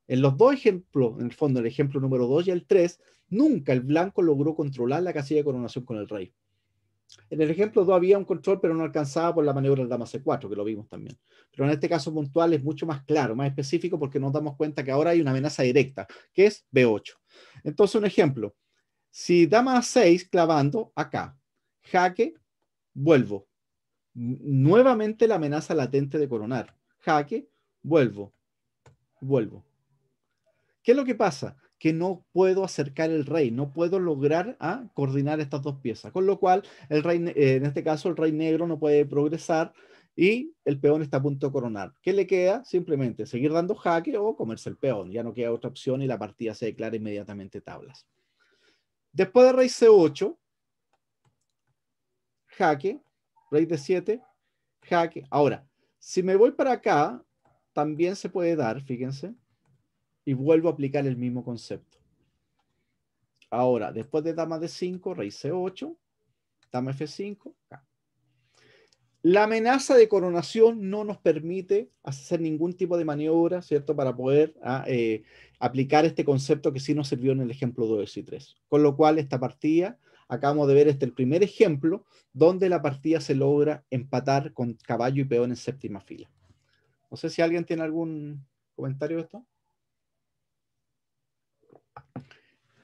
En los dos ejemplos, en el fondo, el ejemplo número 2 y el 3, nunca el blanco logró controlar la casilla de coronación con el rey. En el ejemplo 2 había un control, pero no alcanzaba por la maniobra del dama C4, que lo vimos también. Pero en este caso puntual es mucho más claro, más específico, porque nos damos cuenta que ahora hay una amenaza directa, que es B8. Entonces, un ejemplo. Si dama A6 clavando acá, jaque, vuelvo. Nuevamente la amenaza latente de coronar. Jaque, vuelvo. vuelvo. ¿Qué es lo que pasa? Que no puedo acercar el rey, no puedo lograr coordinar estas dos piezas, con lo cual el rey, en este caso el rey negro no puede progresar y el peón está a punto de coronar. ¿Qué le queda? Simplemente seguir dando jaque o comerse el peón. Ya no queda otra opción y la partida se declara inmediatamente tablas. Después de rey C8, jaque, rey D7, jaque. Ahora, si me voy para acá, también se puede dar, fíjense, y vuelvo a aplicar el mismo concepto. Ahora, después de dama D5, rey C8, dama F5, acá. La amenaza de coronación no nos permite hacer ningún tipo de maniobra, ¿cierto? Para poder aplicar este concepto que sí nos sirvió en el ejemplo 2 y 3. Con lo cual, esta partida, acabamos de ver el primer ejemplo, donde la partida se logra empatar con caballo y peón en séptima fila. No sé si alguien tiene algún comentario de esto.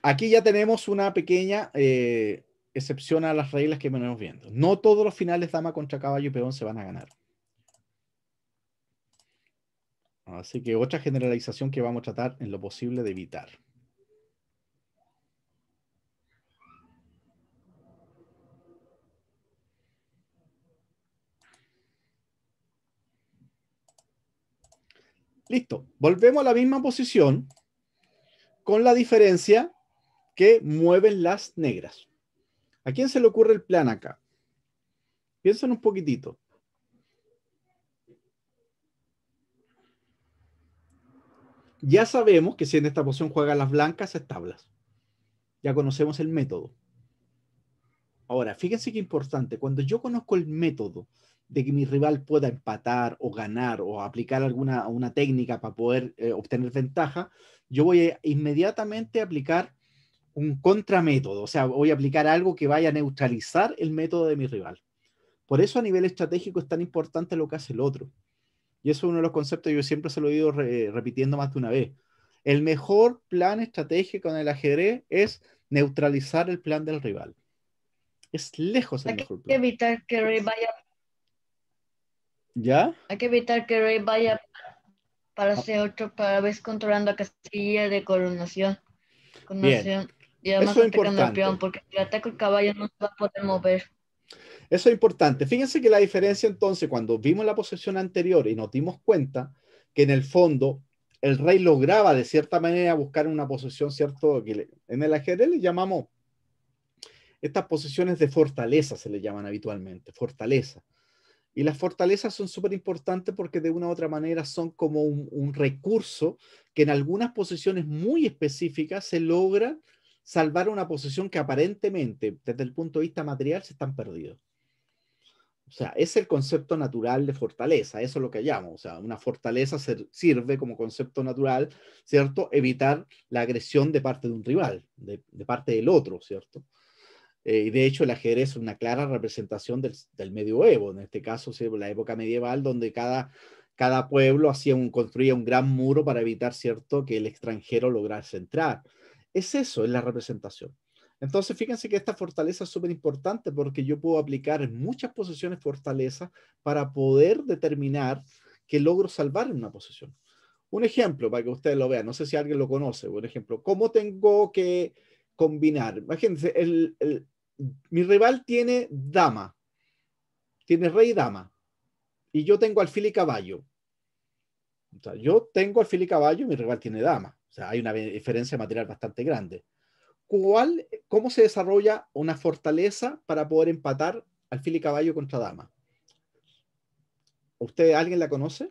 Aquí ya tenemos una pequeña excepción a las reglas que venimos viendo. No todos los finales dama contra caballo y peón se van a ganar. Así que otra generalización que vamos a tratar en lo posible de evitar. Listo. Volvemos a la misma posición con la diferencia que mueven las negras. ¿A quién se le ocurre el plan acá? Piensen un poquitito. Ya sabemos que si en esta posición juegan las blancas, es tablas. Ya conocemos el método. Ahora, fíjense qué importante. Cuando yo conozco el método de que mi rival pueda empatar o ganar o aplicar una técnica para poder obtener ventaja, yo voy a inmediatamente aplicar un contramétodo. O sea, voy a aplicar algo que vaya a neutralizar el método de mi rival. Por eso a nivel estratégico es tan importante lo que hace el otro. Y eso es uno de los conceptos que yo siempre se lo he ido repitiendo más de una vez. El mejor plan estratégico en el ajedrez es neutralizar el plan del rival. Es lejos el mejor plan. Hay que evitar que el rey vaya. ¿Ya? Hay que evitar que el rey vaya para C8 para vez controlando la casilla de coronación. Bien. Y además Eso es atacando al importante. peón, porque si ataca el caballo no se va a poder mover. Eso es importante. Fíjense que la diferencia entonces, cuando vimos la posición anterior y nos dimos cuenta que en el fondo el rey lograba de cierta manera buscar una posición, ¿cierto? Que en el ajedrez le llamamos estas posiciones de fortaleza, se le llaman habitualmente, fortaleza. Y las fortalezas son súper importantes porque de una u otra manera son como un recurso que en algunas posiciones muy específicas se logra salvar una posición que aparentemente, desde el punto de vista material, se están perdidos. O sea, es el concepto natural de fortaleza, eso es lo que llamo. O sea, una fortaleza sirve como concepto natural, ¿cierto? Evitar la agresión de parte de un rival, de parte del otro, ¿cierto? Y de hecho el ajedrez es una clara representación del medioevo, en este caso, ¿sí? La época medieval, donde cada pueblo construía un gran muro para evitar, ¿cierto?, que el extranjero lograse entrar. Es eso, es la representación. Entonces, fíjense que esta fortaleza es súper importante porque yo puedo aplicar en muchas posiciones fortaleza para poder determinar que logro salvar en una posición. Un ejemplo para que ustedes lo vean, no sé si alguien lo conoce, por ejemplo, ¿cómo tengo que combinar? Imagínense, mi rival tiene dama, tiene rey y dama, y yo tengo alfil y caballo. O sea, yo tengo alfil y caballo y mi rival tiene dama. O sea, hay una diferencia material bastante grande. ¿Cómo se desarrolla una fortaleza para poder empatar alfil y caballo contra dama? ¿Alguien la conoce?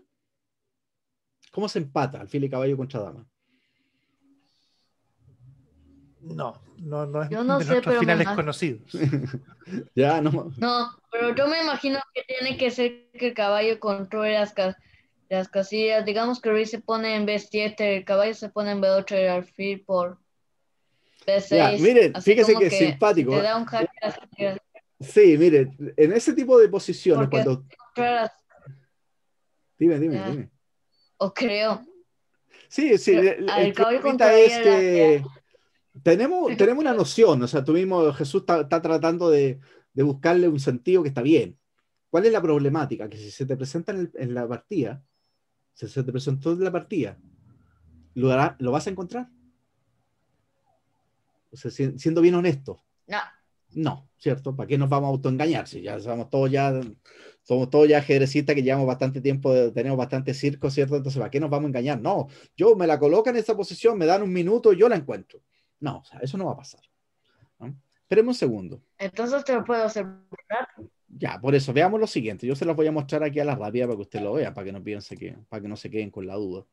¿Cómo se empata alfil y caballo contra dama? No es Yo no de sé, nuestros pero finales conocidos. Ya, no. No, pero yo me imagino que tiene que ser que el caballo controle las casillas. Digamos que el rey se pone en B7, el caballo se pone en B8 y el alfil por B6. Ya, miren, así fíjese como que es que simpático. te da un jaque a las casillas. Sí, miren, en ese tipo de posiciones, Porque cuando... controla Dime. o creo. Sí, el El caballo problemita es controlaría que tenemos una noción, o sea, Jesús está tratando de buscarle un sentido que está bien. ¿Cuál es la problemática? Que si se te presenta en la partida, si se te presentó en la partida, ¿Lo vas a encontrar? O sea, siendo bien honesto. No. No, ¿cierto? ¿Para qué nos vamos a autoengañar? Si ya somos todos ya ajedrecistas que llevamos bastante tiempo, tenemos bastante circo, ¿cierto? Entonces, ¿para qué nos vamos a engañar? No, yo me la colocan en esa posición, me dan un minuto, yo la encuentro. No, o sea, eso no va a pasar, ¿no? Esperemos un segundo. Entonces te lo puedo hacer. Ya, por eso, veamos lo siguiente. Yo se los voy a mostrar aquí a la rápida para que usted lo vea, para que no piense para que no se queden con la duda.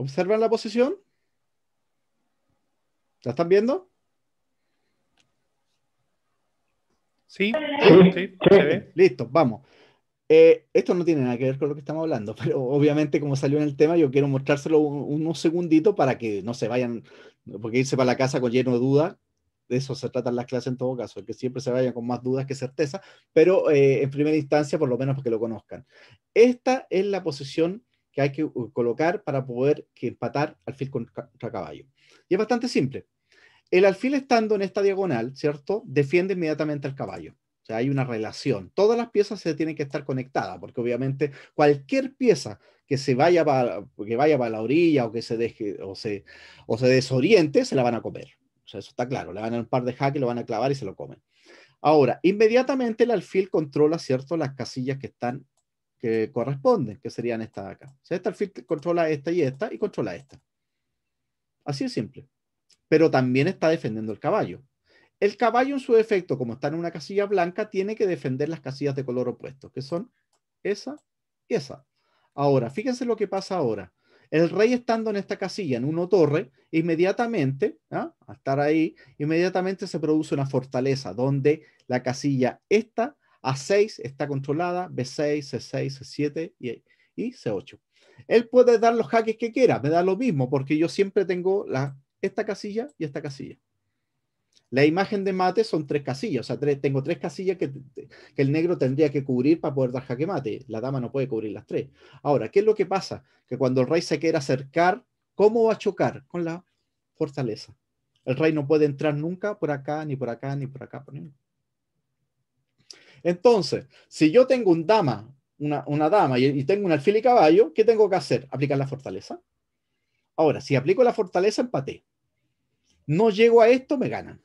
¿Observan la posición? ¿La están viendo? Sí, se ve. Listo, vamos. Esto no tiene nada que ver con lo que estamos hablando, pero obviamente como salió en el tema, yo quiero mostrárselo unos segunditos para que no se vayan, porque irse para la casa con lleno de dudas, de eso se tratan las clases en todo caso, que siempre se vayan con más dudas que certeza, pero en primera instancia, por lo menos para que lo conozcan. Esta es la posición que hay que colocar para poder empatar alfil contra caballo. Y es bastante simple. El alfil estando en esta diagonal, ¿cierto? Defiende inmediatamente al caballo. O sea, hay una relación. Todas las piezas se tienen que estar conectadas, porque obviamente cualquier pieza que vaya para la orilla o que se deje o se desoriente, se la van a comer. O sea, eso está claro. Le van a dar un par de jaques, lo van a clavar y se lo comen. Ahora, inmediatamente el alfil controla, ¿cierto? Las casillas que corresponden, que serían estas de acá. O sea, este alfil controla esta y controla esta. Así de simple. Pero también está defendiendo el caballo. El caballo en su defecto, como está en una casilla blanca, tiene que defender las casillas de color opuesto, que son esa y esa. Ahora, fíjense lo que pasa ahora. El rey estando en esta casilla, en 1 torre, inmediatamente, al estar ahí, inmediatamente se produce una fortaleza donde la casilla esta, A6, está controlada, B6, C6, C7 y C8. Él puede dar los jaques que quiera, me da lo mismo, porque yo siempre tengo esta casilla y esta casilla. La imagen de mate son 3 casillas, o sea, tengo 3 casillas que el negro tendría que cubrir para poder dar jaque mate. La dama no puede cubrir las 3. Ahora, ¿qué es lo que pasa? Que cuando el rey se quiera acercar, ¿cómo va a chocar? Con la fortaleza. El rey no puede entrar nunca por acá, ni por acá, ni por acá. Entonces, si yo tengo una dama y tengo un alfil y caballo, ¿qué tengo que hacer? Aplicar la fortaleza. Ahora, si aplico la fortaleza, empaté. No llego a esto, me ganan.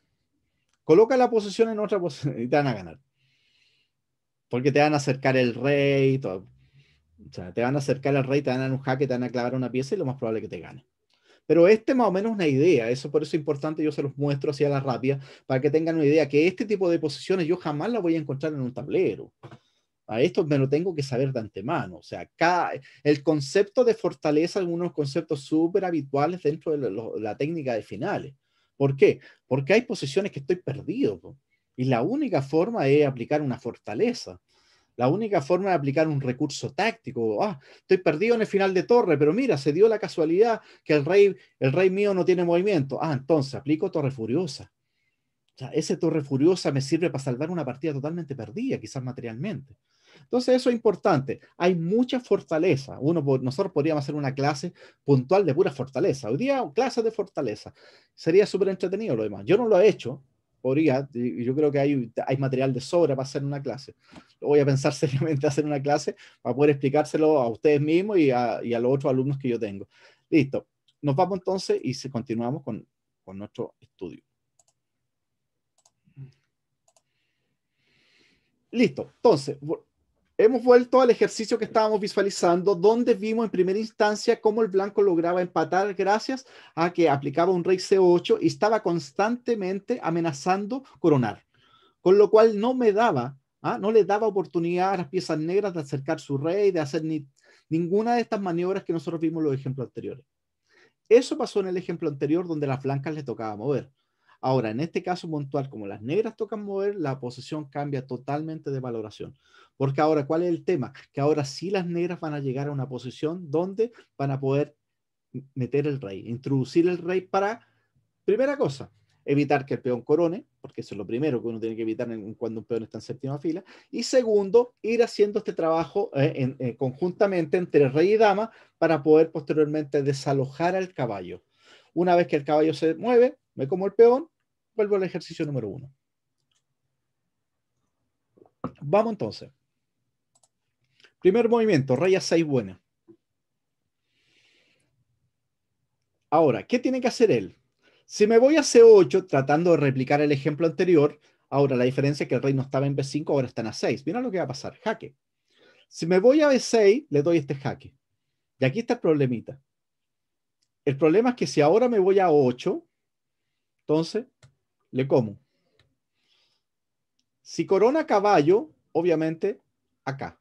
Coloca la posición en otra posición y te van a ganar. Porque te van a acercar el rey, todo. O sea, te van a acercar al rey, te van a dar un jaque, te van a clavar una pieza y lo más probable es que te gane. Pero más o menos una idea, eso por eso es importante, yo se los muestro así a la rápida, para que tengan una idea, que este tipo de posiciones yo jamás las voy a encontrar en un tablero. A esto me lo tengo que saber de antemano. O sea, el concepto de fortaleza es unos conceptos súper habituales dentro de la técnica de finales. ¿Por qué? Porque hay posiciones que estoy perdido, po. Y la única forma es aplicar una fortaleza. La única forma de aplicar un recurso táctico. Estoy perdido en el final de torre, pero mira, se dio la casualidad que el rey mío no tiene movimiento. Entonces aplico torre furiosa. O sea, ese torre furiosa me sirve para salvar una partida totalmente perdida, quizás materialmente. Entonces eso es importante. Hay mucha fortaleza. Nosotros podríamos hacer una clase puntual de pura fortaleza. Hoy día, clases de fortaleza. Sería súper entretenido lo demás. Yo no lo he hecho. Yo creo que hay material de sobra para hacer una clase. Lo voy a pensar seriamente hacer una clase para poder explicárselo a ustedes mismos y a los otros alumnos que yo tengo. Listo. Nos vamos entonces y continuamos con nuestro estudio. Listo. Entonces, hemos vuelto al ejercicio que estábamos visualizando, donde vimos en primera instancia cómo el blanco lograba empatar gracias a que aplicaba un rey C8 y estaba constantemente amenazando coronar, con lo cual no le daba oportunidad a las piezas negras de acercar su rey, de hacer ninguna de estas maniobras que nosotros vimos en los ejemplos anteriores. Eso pasó en el ejemplo anterior donde las blancas les tocaba mover. Ahora, en este caso puntual, como las negras tocan mover, la posición cambia totalmente de valoración. Porque ahora, ¿cuál es el tema? Que ahora sí las negras van a llegar a una posición donde van a poder meter el rey, introducir el rey para, primera cosa, evitar que el peón corone, porque eso es lo primero que uno tiene que evitar cuando un peón está en séptima fila. Y segundo, ir haciendo este trabajo conjuntamente entre rey y dama para poder posteriormente desalojar al caballo. Una vez que el caballo se mueve, me como el peón, vuelvo al ejercicio número 1. Vamos entonces. Primer movimiento, rey a 6 buena. Ahora, ¿qué tiene que hacer él? Si me voy a C8, tratando de replicar el ejemplo anterior, ahora la diferencia es que el rey no estaba en B5, ahora está en A6. Mira lo que va a pasar, jaque. Si me voy a B6, le doy este jaque. Y aquí está el problemita. El problema es que si ahora me voy a 8, entonces le como. Si corona caballo, obviamente acá.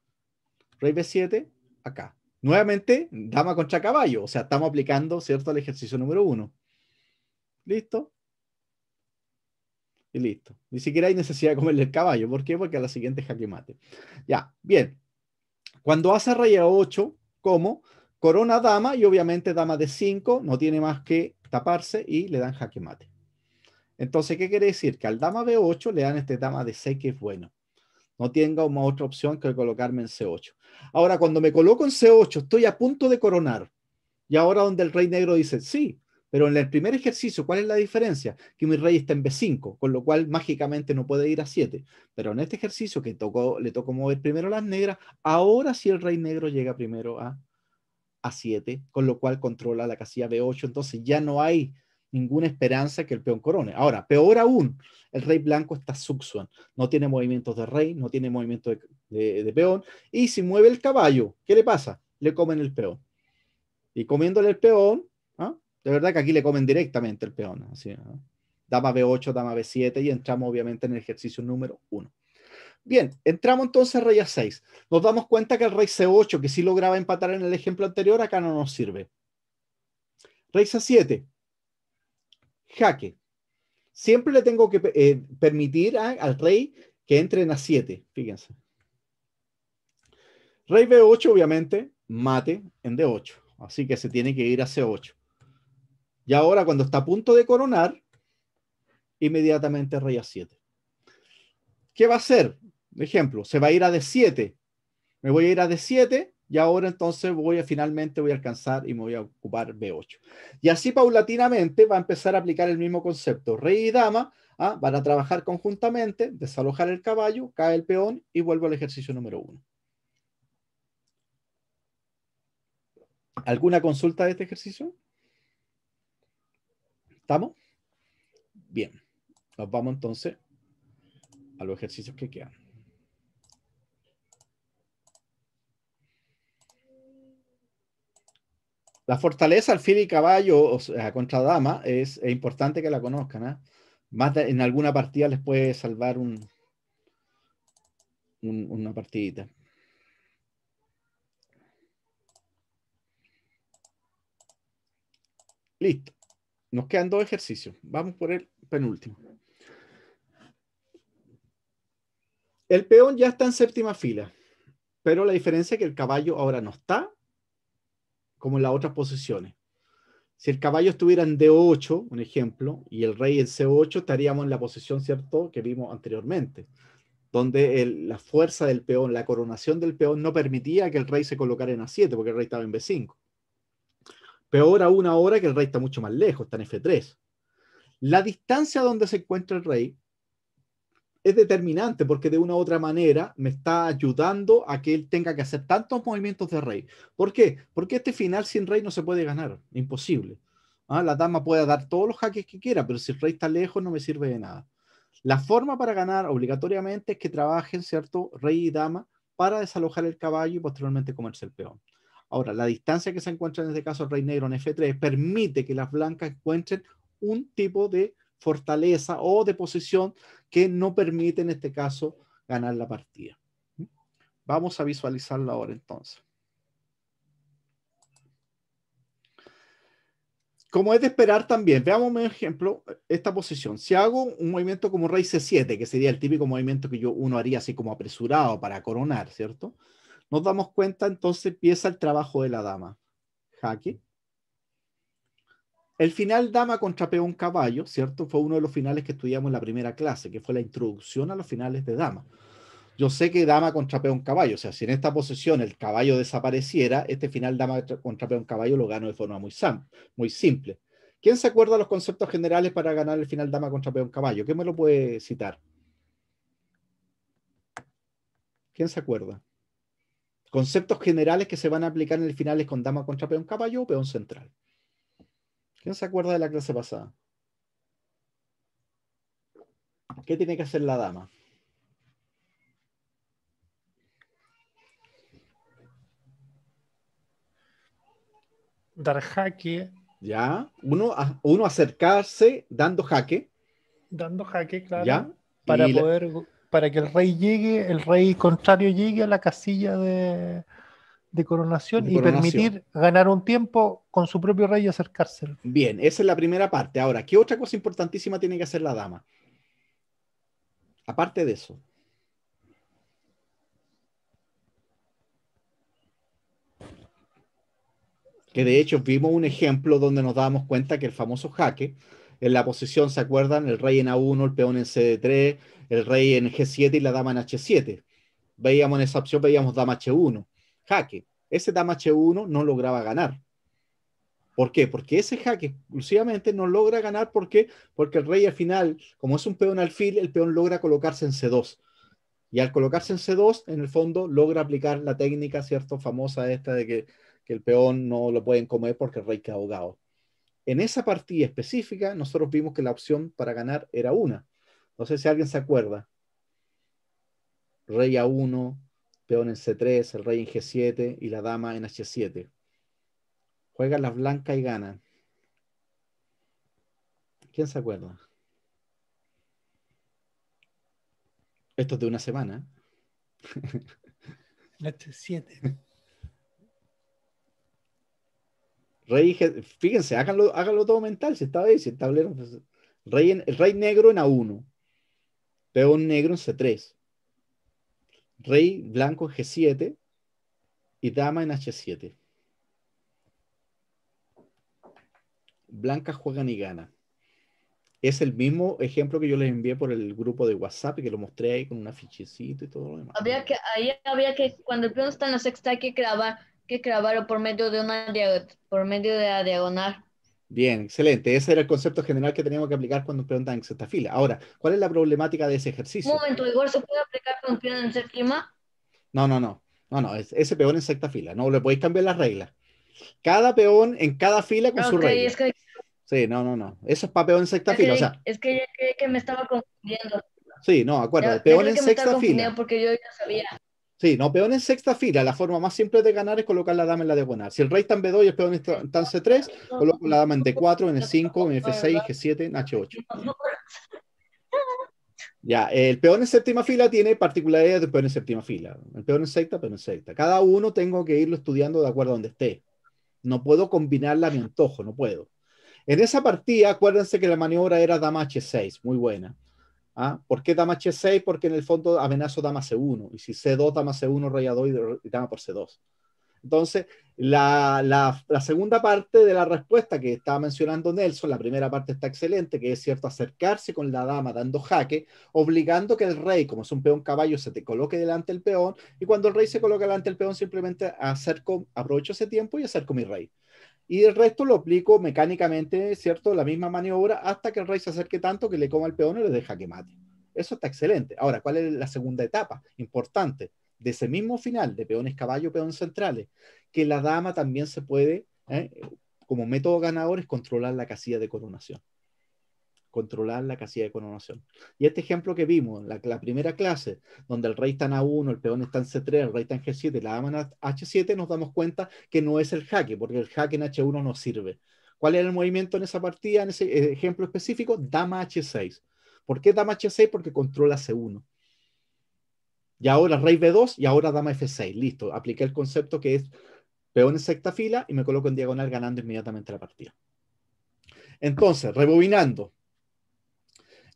Rey B7, acá. Nuevamente, dama contra caballo. O sea, estamos aplicando, ¿cierto?, el ejercicio número 1. ¿Listo? Y listo. Ni siquiera hay necesidad de comerle el caballo. ¿Por qué? Porque a la siguiente jaque mate. Ya, bien. Cuando hace rey a 8, como corona dama y obviamente dama de 5, no tiene más que taparse y le dan jaque mate. Entonces, ¿qué quiere decir? Que al dama B8 le dan este dama de 6 que es bueno. No tengo otra opción que colocarme en C8. Ahora, cuando me coloco en C8, estoy a punto de coronar. Y ahora donde el rey negro dice, sí, pero en el primer ejercicio, ¿cuál es la diferencia? Que mi rey está en B5, con lo cual mágicamente no puede ir a 7. Pero en este ejercicio que le tocó mover primero las negras, ahora sí el rey negro llega primero a 7, con lo cual controla la casilla B8. Entonces ya no hay ninguna esperanza que el peón corone. Ahora, peor aún, el rey blanco está subsuan. No tiene movimientos de rey, no tiene movimiento de peón. Y si mueve el caballo, ¿qué le pasa? Le comen el peón. Y comiéndole el peón, ¿ah? De verdad que aquí le comen directamente el peón. Así, ¿ah? Dama B8, dama B7 y entramos obviamente en el ejercicio número 1. Bien, entramos entonces a rey A6. Nos damos cuenta que el rey C8, que sí lograba empatar en el ejemplo anterior, acá no nos sirve. Rey C7. Jaque. Siempre le tengo que permitir al rey que entre en A7. Fíjense. Rey B8, obviamente, mate en D8. Así que se tiene que ir a C8. Y ahora, cuando está a punto de coronar, inmediatamente rey A7. ¿Qué va a hacer? Por ejemplo, se va a ir a D7. Me voy a ir a D7 y ahora entonces finalmente voy a alcanzar y me voy a ocupar B8. Y así paulatinamente va a empezar a aplicar el mismo concepto. Rey y dama van a trabajar conjuntamente, desalojar el caballo, cae el peón y vuelvo al ejercicio número 1. ¿Alguna consulta de este ejercicio? ¿Estamos? Bien. Nos vamos entonces a los ejercicios que quedan. La fortaleza, alfil y caballo, o sea, contra dama, es importante que la conozcan. ¿Eh? Más en alguna partida les puede salvar una partidita. Listo. Nos quedan 2 ejercicios. Vamos por el penúltimo. El peón ya está en séptima fila, pero la diferencia es que el caballo ahora no está como en las otras posiciones. Si el caballo estuviera en D8, un ejemplo, y el rey en C8, estaríamos en la posición, ¿cierto?, que vimos anteriormente, donde la fuerza del peón, la coronación del peón no permitía que el rey se colocara en A7, porque el rey estaba en B5. Peor aún ahora que el rey está mucho más lejos, está en F3. La distancia donde se encuentra el rey es determinante porque de una u otra manera me está ayudando a que él tenga que hacer tantos movimientos de rey. ¿Por qué? Porque este final sin rey no se puede ganar, imposible. La dama puede dar todos los jaques que quiera, pero si el rey está lejos no me sirve de nada. La forma para ganar obligatoriamente es que trabajen, ¿cierto?, rey y dama para desalojar el caballo y posteriormente comerse el peón. Ahora, la distancia que se encuentra en este caso el rey negro en F3 permite que las blancas encuentren un tipo de fortaleza o de posición que no permite en este caso ganar la partida. Vamos a visualizarlo ahora entonces. Como es de esperar también, veamos un ejemplo, esta posición. Si hago un movimiento como rey C7, que sería el típico movimiento que uno haría así como apresurado para coronar, ¿cierto? Nos damos cuenta, entonces empieza el trabajo de la dama. Jaque. El final dama contra peón caballo, ¿cierto? Fue uno de los finales que estudiamos en la primera clase, que fue la introducción a los finales de dama. Yo sé que dama contra peón caballo, o sea, si en esta posición el caballo desapareciera, este final dama contra peón caballo lo gano de forma muy simple. ¿Quién se acuerda de los conceptos generales para ganar el final dama contra peón caballo? ¿Quién me lo puede citar? ¿Quién se acuerda? Conceptos generales que se van a aplicar en el final con dama contra peón caballo o peón central. ¿Quién se acuerda de la clase pasada? ¿Qué tiene que hacer la dama? Dar jaque. ¿Ya? Uno acercarse dando jaque. Dando jaque, claro. ¿Ya? Para que el rey contrario llegue a la casilla de coronación y permitir ganar un tiempo con su propio rey y acercárselo. Bien, esa es la primera parte. Ahora, ¿qué otra cosa importantísima tiene que hacer la dama? Aparte de eso. Que de hecho vimos un ejemplo donde nos dábamos cuenta que el famoso jaque, en la posición, ¿se acuerdan? El rey en A1, el peón en CD3, el rey en G7 y la dama en H7. Veíamos en esa opción, veíamos dama H1, jaque. Ese dama H1 no lograba ganar. ¿Por qué? Porque ese jaque exclusivamente no logra ganar. ¿Por qué? Porque el rey al final, como es un peón alfil, el peón logra colocarse en C2. Y al colocarse en C2, en el fondo, logra aplicar la técnica, ¿cierto? Famosa esta de que el peón no lo pueden comer porque el rey queda ahogado. En esa partida específica, nosotros vimos que la opción para ganar era una. No sé si alguien se acuerda. Rey A1, peón en C3, el rey en G7 y la dama en H7. Juegan las blancas y ganan. ¿Quién se acuerda? Esto es de una semana. H7. Rey, fíjense, háganlo todo mental, si está ahí, si el tablero. Pues, el rey negro en A1, peón negro en C3, rey blanco en G7 y dama en H7. Blancas juegan y ganan. Es el mismo ejemplo que yo les envié por el grupo de WhatsApp y que lo mostré ahí con un afichecito y todo lo demás. Ahí habría que, cuando el peón está en la sexta, hay que clavarlo por medio de la diagonal. Bien, excelente. Ese era el concepto general que teníamos que aplicar cuando un peón está en sexta fila. Ahora, ¿cuál es la problemática de ese ejercicio? Un momento, igual se puede aplicar con un peón en séptima. No, ese peón en sexta fila. No le podéis cambiar las reglas. Cada peón en cada fila con su regla. Sí, no. Eso es para peón en sexta fila. O sea, es que me estaba confundiendo. Sí, no, acuérdate, peón en sexta fila. Porque yo ya sabía. Sí, no, peón en sexta fila. La forma más simple de ganar es colocar la dama en la diagonal. Si el rey está en B2 y el peón está en C3, coloco la dama en D4, en E5, en F6, G7, en H8. Ya, el peón en séptima fila tiene particularidades del peón en séptima fila. El peón en sexta, peón en sexta. Cada uno tengo que irlo estudiando de acuerdo a donde esté. No puedo combinarla a mi antojo, no puedo. En esa partida, acuérdense que la maniobra era dama H6, muy buena. ¿Ah? ¿Por qué dama H6? Porque en el fondo amenazo dama C1. Y si C2, dama C1, rey A2 y dama por C2. Entonces, la segunda parte de la respuesta que estaba mencionando Nelson, la primera parte está excelente, que es cierto, acercarse con la dama dando jaque, obligando que el rey, como es un peón caballo, se te coloque delante del peón, y cuando el rey se coloca delante del peón, simplemente aprovecho ese tiempo y acerco mi rey. Y el resto lo aplico mecánicamente, ¿cierto? La misma maniobra hasta que el rey se acerque tanto que le coma el peón y le deja que mate. Eso está excelente. Ahora, ¿cuál es la segunda etapa? Importante. De ese mismo final de peones caballo, peones centrales, que la dama también se puede, como método ganador, es controlar la casilla de coronación. Controlar la casilla de coronación. Y este ejemplo que vimos, la primera clase, donde el rey está en A1, el peón está en C3, el rey está en G7, la dama en H7, nos damos cuenta que no es el jaque, porque el jaque en H1 no sirve. ¿Cuál era el movimiento en esa partida, en ese ejemplo específico? Dama H6. ¿Por qué dama H6? Porque controla C1. Y ahora rey B2 y ahora dama F6. Listo, apliqué el concepto que es peón en sexta fila y me coloco en diagonal ganando inmediatamente la partida. Entonces, rebobinando.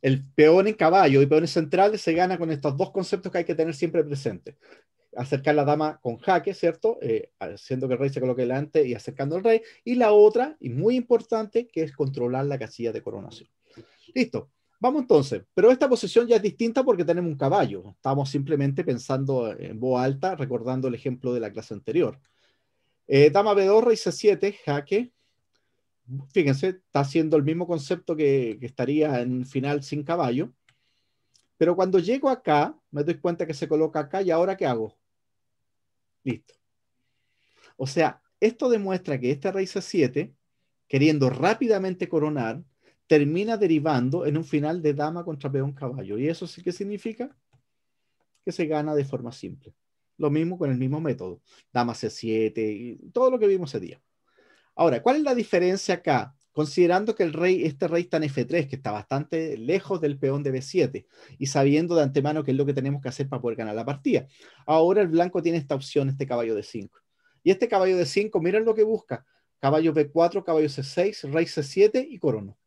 El peón en caballo y peones centrales se gana con estos dos conceptos que hay que tener siempre presentes. acercar la dama con jaque, ¿cierto? Haciendo que el rey se coloque delante y acercando al rey. Y la otra, y muy importante, que es controlar la casilla de coronación. Listo. Vamos entonces, pero esta posición ya es distinta porque tenemos un caballo. Estamos simplemente pensando en voz alta, recordando el ejemplo de la clase anterior. Dama B2, rey C7, jaque. Fíjense, está haciendo el mismo concepto que estaría en un final sin caballo. Pero cuando llego acá, me doy cuenta que se coloca acá y ahora ¿qué hago? Listo. O sea, esto demuestra que este rey C7, queriendo rápidamente coronar, termina derivando en un final de dama contra peón caballo. ¿Y eso sí que significa? Que se gana de forma simple. Lo mismo con el mismo método. Dama C7 y todo lo que vimos ese día. Ahora, ¿cuál es la diferencia acá? Considerando que este rey está en F3, que está bastante lejos del peón de B7, y sabiendo de antemano qué es lo que tenemos que hacer para poder ganar la partida. Ahora el blanco tiene esta opción, este caballo de 5. Y este caballo de 5, miren lo que busca. Caballo B4, caballo C6, rey C7 y corono.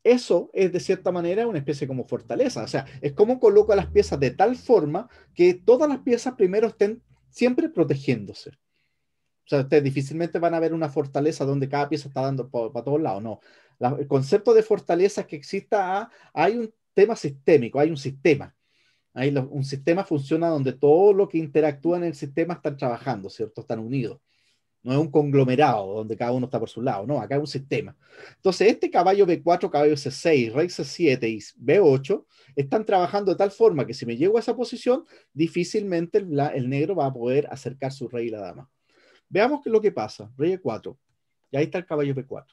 Eso es de cierta manera una especie como fortaleza. O sea, es como coloca las piezas de tal forma que todas las piezas primero estén siempre protegiéndose. O sea, ustedes difícilmente van a ver una fortaleza donde cada pieza está dando para todos lados. No. El concepto de fortaleza es que hay un tema sistémico, hay un sistema. Un sistema funciona donde todo lo que interactúa en el sistema están trabajando, ¿cierto? Están unidos. No es un conglomerado donde cada uno está por su lado, no, acá es un sistema. Entonces, este caballo B4, caballo C6, rey C7 y B8 están trabajando de tal forma que si me llego a esa posición, difícilmente el negro va a poder acercar su rey y la dama. Veamos qué es lo que pasa. Rey E4. Y ahí está el caballo B4.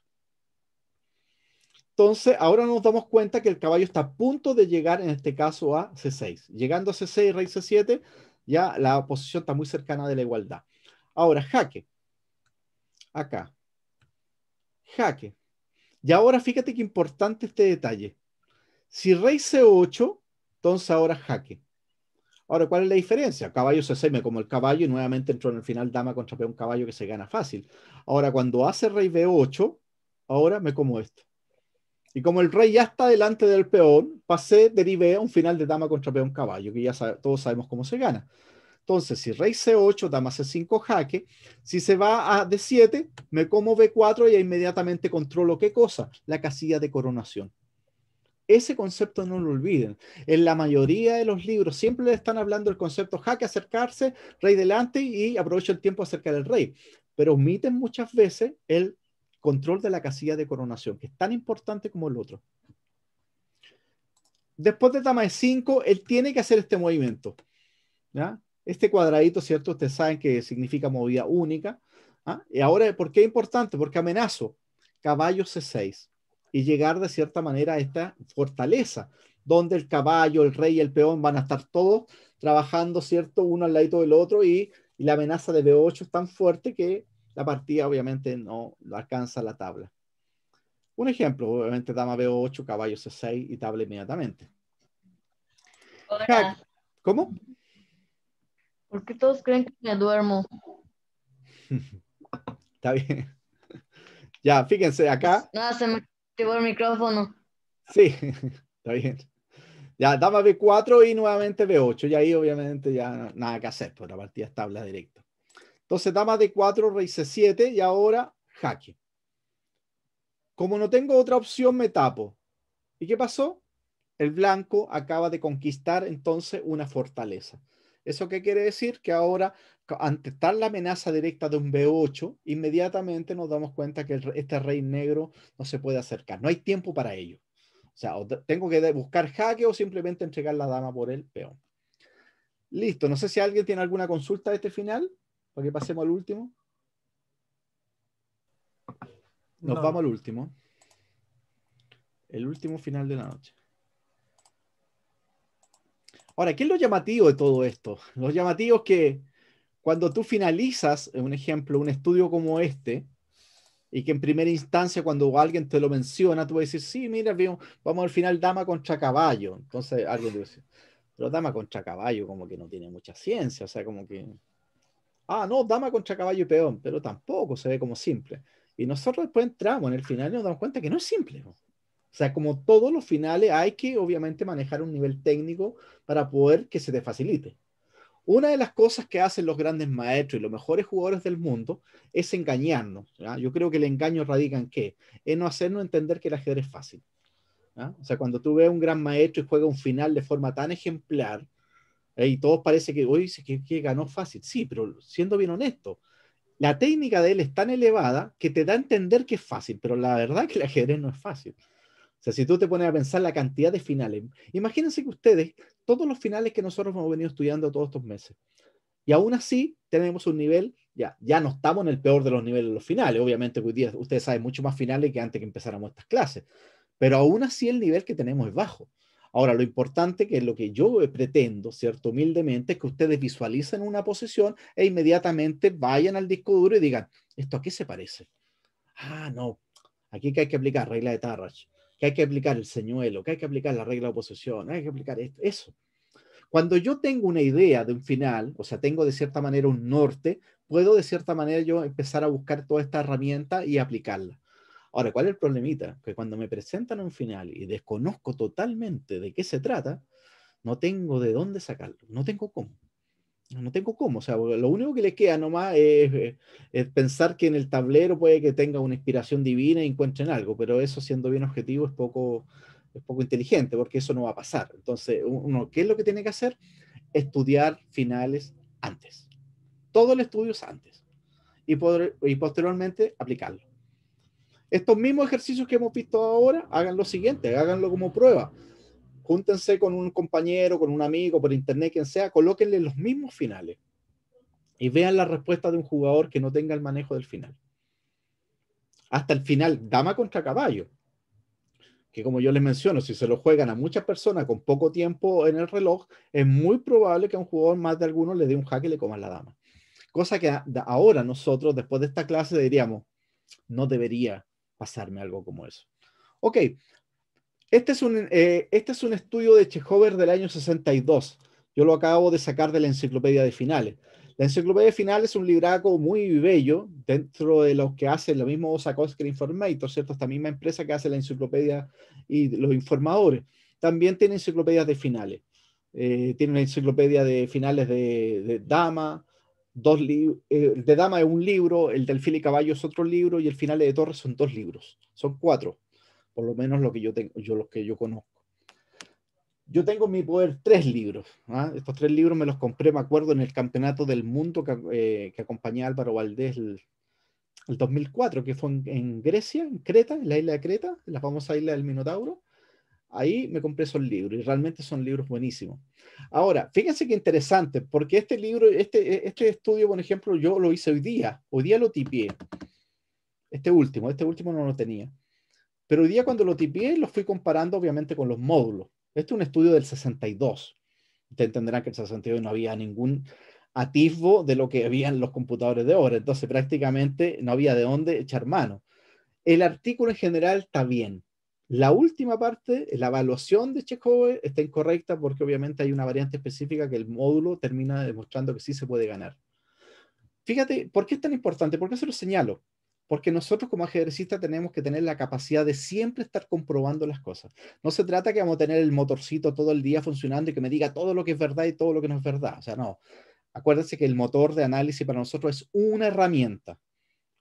Entonces, ahora nos damos cuenta que el caballo está a punto de llegar, en este caso, a C6. Llegando a C6, rey C7, ya la posición está muy cercana de la igualdad. Ahora, jaque. Acá. Jaque. Y ahora fíjate qué importante este detalle. Si rey C8, entonces ahora jaque. Ahora, ¿cuál es la diferencia? Caballo C6 me como el caballo y nuevamente entró en el final dama contra peón caballo que se gana fácil. Ahora, cuando hace rey B8, ahora me como esto. Y como el rey ya está delante del peón, derivé a un final de dama contra peón caballo, que todos sabemos cómo se gana. Entonces, si rey C8, dama C5, jaque, si se va a D7, me como B4 y inmediatamente controlo ¿qué cosa? La casilla de coronación. Ese concepto no lo olviden. En la mayoría de los libros siempre le están hablando del concepto jaque, acercarse, rey delante y aprovecho el tiempo a acercar al rey. Pero omiten muchas veces el control de la casilla de coronación, que es tan importante como el otro. Después de dama E5, él tiene que hacer este movimiento. ¿Ya? Este cuadradito, ¿cierto? Ustedes saben que significa movida única. ¿Ah? Y ahora, ¿por qué es importante? Porque amenazo caballo C6 y llegar de cierta manera a esta fortaleza, donde el caballo, el rey y el peón van a estar todos trabajando, ¿cierto? Uno al ladito del otro y la amenaza de B8 es tan fuerte que la partida obviamente no alcanza la tabla. Un ejemplo, obviamente dama B8, caballo C6 y tabla inmediatamente. Hola. ¿Cómo? ¿Por qué todos creen que me duermo? Está bien. Ya, fíjense acá. No, se me activó el micrófono. Sí, está bien. Ya, dama B4 y nuevamente B8. Y ahí obviamente ya nada que hacer, pues la partida es tabla directa. Entonces, dama D4, rey C7 y ahora jaque. Como no tengo otra opción, me tapo. ¿Y qué pasó? El blanco acaba de conquistar entonces una fortaleza. ¿Eso qué quiere decir? Que ahora, ante tal la amenaza directa de un B8, inmediatamente nos damos cuenta que este rey negro no se puede acercar. No hay tiempo para ello. O sea, tengo que buscar jaque o simplemente entregar la dama por el peón. Listo. No sé si alguien tiene alguna consulta de este final, para que pasemos al último. Nos vamos al último. El último final de la noche. Ahora, ¿qué es lo llamativo de todo esto? Lo llamativo es que cuando tú finalizas, un ejemplo, un estudio como este, y que en primera instancia cuando alguien te lo menciona, tú vas a decir, sí, mira, vamos al final dama contra caballo. Entonces alguien te dice, pero dama contra caballo como que no tiene mucha ciencia, o sea, como que, no, dama contra caballo y peón, pero tampoco se ve como simple. Y nosotros después entramos en el final y nos damos cuenta que no es simple. O sea, como todos los finales hay que obviamente manejar un nivel técnico para poder que se te facilite. Una de las cosas que hacen los grandes maestros y los mejores jugadores del mundo es engañarnos, ¿ya? Yo creo que el engaño radica en qué, en no hacernos entender que el ajedrez es fácil, ¿ya? O sea, cuando tú ves a un gran maestro y juega un final de forma tan ejemplar, y todos parece que, oye, que ganó fácil. Sí, pero siendo bien honesto, la técnica de él es tan elevada que te da a entender que es fácil, pero la verdad es que el ajedrez no es fácil. O sea, si tú te pones a pensar la cantidad de finales, imagínense que ustedes, todos los finales que nosotros hemos venido estudiando todos estos meses, y aún así tenemos un nivel, ya no estamos en el peor de los niveles de los finales, obviamente hoy día ustedes saben mucho más finales que antes que empezáramos estas clases, pero aún así el nivel que tenemos es bajo. Ahora, lo importante, que es lo que yo pretendo, ¿cierto? Humildemente, es que ustedes visualicen una posición e inmediatamente vayan al disco duro y digan, ¿esto a qué se parece? Ah, no, aquí que hay que aplicar regla de Tarrach, que hay que aplicar el señuelo, que hay que aplicar la regla de oposición, hay que aplicar esto, eso. Cuando yo tengo una idea de un final, o sea, tengo de cierta manera un norte, puedo de cierta manera yo empezar a buscar toda esta herramienta y aplicarla. Ahora, ¿cuál es el problemita? Que cuando me presentan un final y desconozco totalmente de qué se trata, no tengo de dónde sacarlo, no tengo cómo. No tengo cómo, o sea, lo único que le queda nomás es pensar que en el tablero puede que tenga una inspiración divina y encuentren algo, pero eso, siendo bien objetivo, es poco inteligente, porque eso no va a pasar. Entonces, uno, ¿qué es lo que tiene que hacer? Estudiar finales antes. Todo el estudio es antes. Y posteriormente aplicarlo. Estos mismos ejercicios que hemos visto ahora, hagan lo siguiente, háganlo como prueba. Júntense con un compañero, con un amigo, por internet, quien sea, colóquenle los mismos finales y vean la respuesta de un jugador que no tenga el manejo del final. Hasta el final, dama contra caballo, que como yo les menciono, si se lo juegan a muchas personas con poco tiempo en el reloj, es muy probable que a un jugador más de alguno le dé un jaque y le coman la dama. Cosa que ahora nosotros, después de esta clase, diríamos, no debería pasarme algo como eso. Ok, este es un estudio de Chejover del año 62. Yo lo acabo de sacar de la Enciclopedia de Finales. La Enciclopedia de Finales es un libraco muy bello dentro de los que hace lo mismo Osakowski Informator, ¿cierto? Esta misma empresa que hace la enciclopedia y los informadores. También tiene enciclopedias de finales. Tiene una enciclopedia de finales de Dama. El de Dama es un libro, el del Alfil y Caballo es otro libro y el Finales de Torres son 2 libros. Son 4. Por lo menos lo que yo tengo, los que yo conozco. Yo tengo en mi poder 3 libros. ¿Ah? Estos 3 libros me los compré, me acuerdo, en el Campeonato del Mundo que acompañé a Álvaro Valdés el 2004, que fue en Grecia, en Creta, en la isla de Creta, en la famosa isla del Minotauro. Ahí me compré esos libros y realmente son libros buenísimos. Ahora, fíjense qué interesante, porque este libro, este estudio, por ejemplo, yo lo hice hoy día lo tipié. Este último no lo tenía. Pero hoy día cuando lo tipié, lo fui comparando obviamente con los módulos. Este es un estudio del 62. Ustedes entenderán que en el 62 no había ningún atisbo de lo que había en los computadores de ahora. Entonces prácticamente no había de dónde echar mano. El artículo en general está bien. La última parte, la evaluación de Chekhov está incorrecta porque obviamente hay una variante específica que el módulo termina demostrando que sí se puede ganar. Fíjate, ¿por qué es tan importante? ¿Por qué se lo señalo? Porque nosotros como ajedrecistas tenemos que tener la capacidad de siempre estar comprobando las cosas. No se trata que vamos a tener el motorcito todo el día funcionando y que me diga todo lo que es verdad y todo lo que no es verdad. O sea, no. Acuérdense que el motor de análisis para nosotros es una herramienta.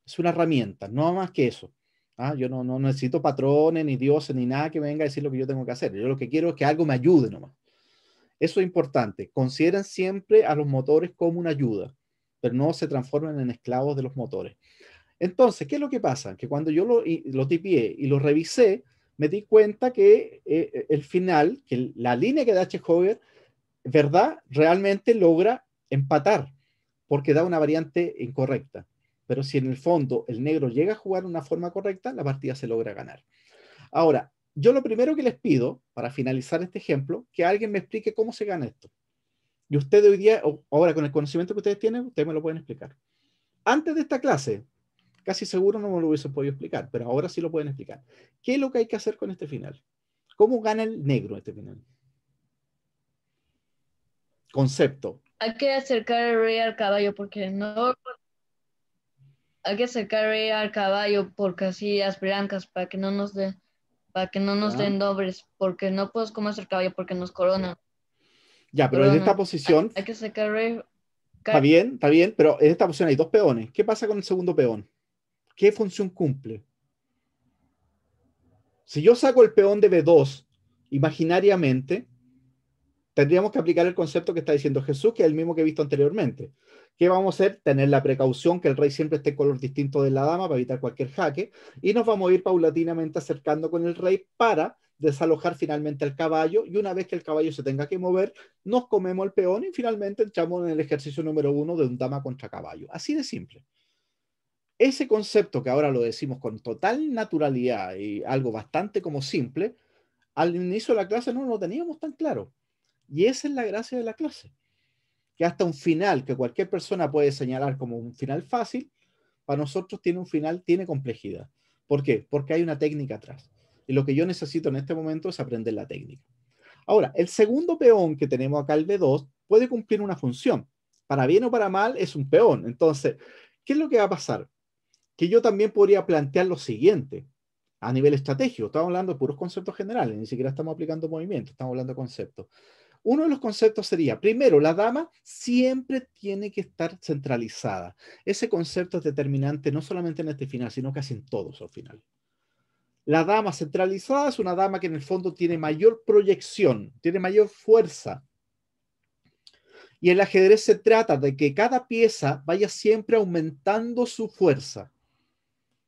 Es una herramienta, no más que eso. ¿Ah? Yo no necesito patrones, ni dioses, ni nada que me venga a decir lo que yo tengo que hacer. Yo lo que quiero es que algo me ayude nomás. Eso es importante. Consideren siempre a los motores como una ayuda, pero no se transformen en esclavos de los motores. Entonces, ¿qué es lo que pasa? Que cuando yo lo tipié y lo revisé, me di cuenta que el final, que la línea que da Chekhov, ¿verdad? Realmente logra empatar, porque da una variante incorrecta. Pero si en el fondo el negro llega a jugar de una forma correcta, la partida se logra ganar. Ahora, yo lo primero que les pido, para finalizar este ejemplo, que alguien me explique cómo se gana esto. Y ustedes hoy día, ahora con el conocimiento que ustedes tienen, ustedes me lo pueden explicar. Antes de esta clase, casi seguro no me lo hubiesen podido explicar, pero ahora sí lo pueden explicar. ¿Qué es lo que hay que hacer con este final? ¿Cómo gana el negro este final? Concepto. Hay que acercar el rey al caballo porque no... Hay que acercar el rey al caballo por casillas blancas para que no nos den dobles, porque no podemos comer el caballo porque nos coronan. Ya, pero en esta posición, hay que sacar rey. está bien, pero en esta posición hay dos peones. ¿Qué pasa con el segundo peón? ¿Qué función cumple? Si yo saco el peón de B2 imaginariamente, tendríamos que aplicar el concepto que está diciendo Jesús, que es el mismo que he visto anteriormente. ¿Qué vamos a hacer? Tener la precaución que el rey siempre esté en color distinto de la dama para evitar cualquier jaque, y nos vamos a ir paulatinamente acercando con el rey para desalojar finalmente al caballo, y una vez que el caballo se tenga que mover, nos comemos el peón y finalmente entramos en el ejercicio número 1 de un dama contra caballo. Así de simple. Ese concepto que ahora lo decimos con total naturalidad y algo bastante como simple, al inicio de la clase no lo teníamos tan claro. Y esa es la gracia de la clase. Que hasta un final que cualquier persona puede señalar como un final fácil, para nosotros tiene un final, tiene complejidad. ¿Por qué? Porque hay una técnica atrás. Y lo que yo necesito en este momento es aprender la técnica. Ahora, el segundo peón que tenemos acá, el B2, puede cumplir una función. Para bien o para mal es un peón. Entonces, ¿qué es lo que va a pasar? Que yo también podría plantear lo siguiente a nivel estratégico. Estamos hablando de puros conceptos generales, ni siquiera estamos aplicando movimientos, estamos hablando de conceptos. Uno de los conceptos sería, primero, la dama siempre tiene que estar centralizada. Ese concepto es determinante no solamente en este final, sino casi en todos los finales. La dama centralizada es una dama que en el fondo tiene mayor proyección, tiene mayor fuerza. Y el ajedrez se trata de que cada pieza vaya siempre aumentando su fuerza.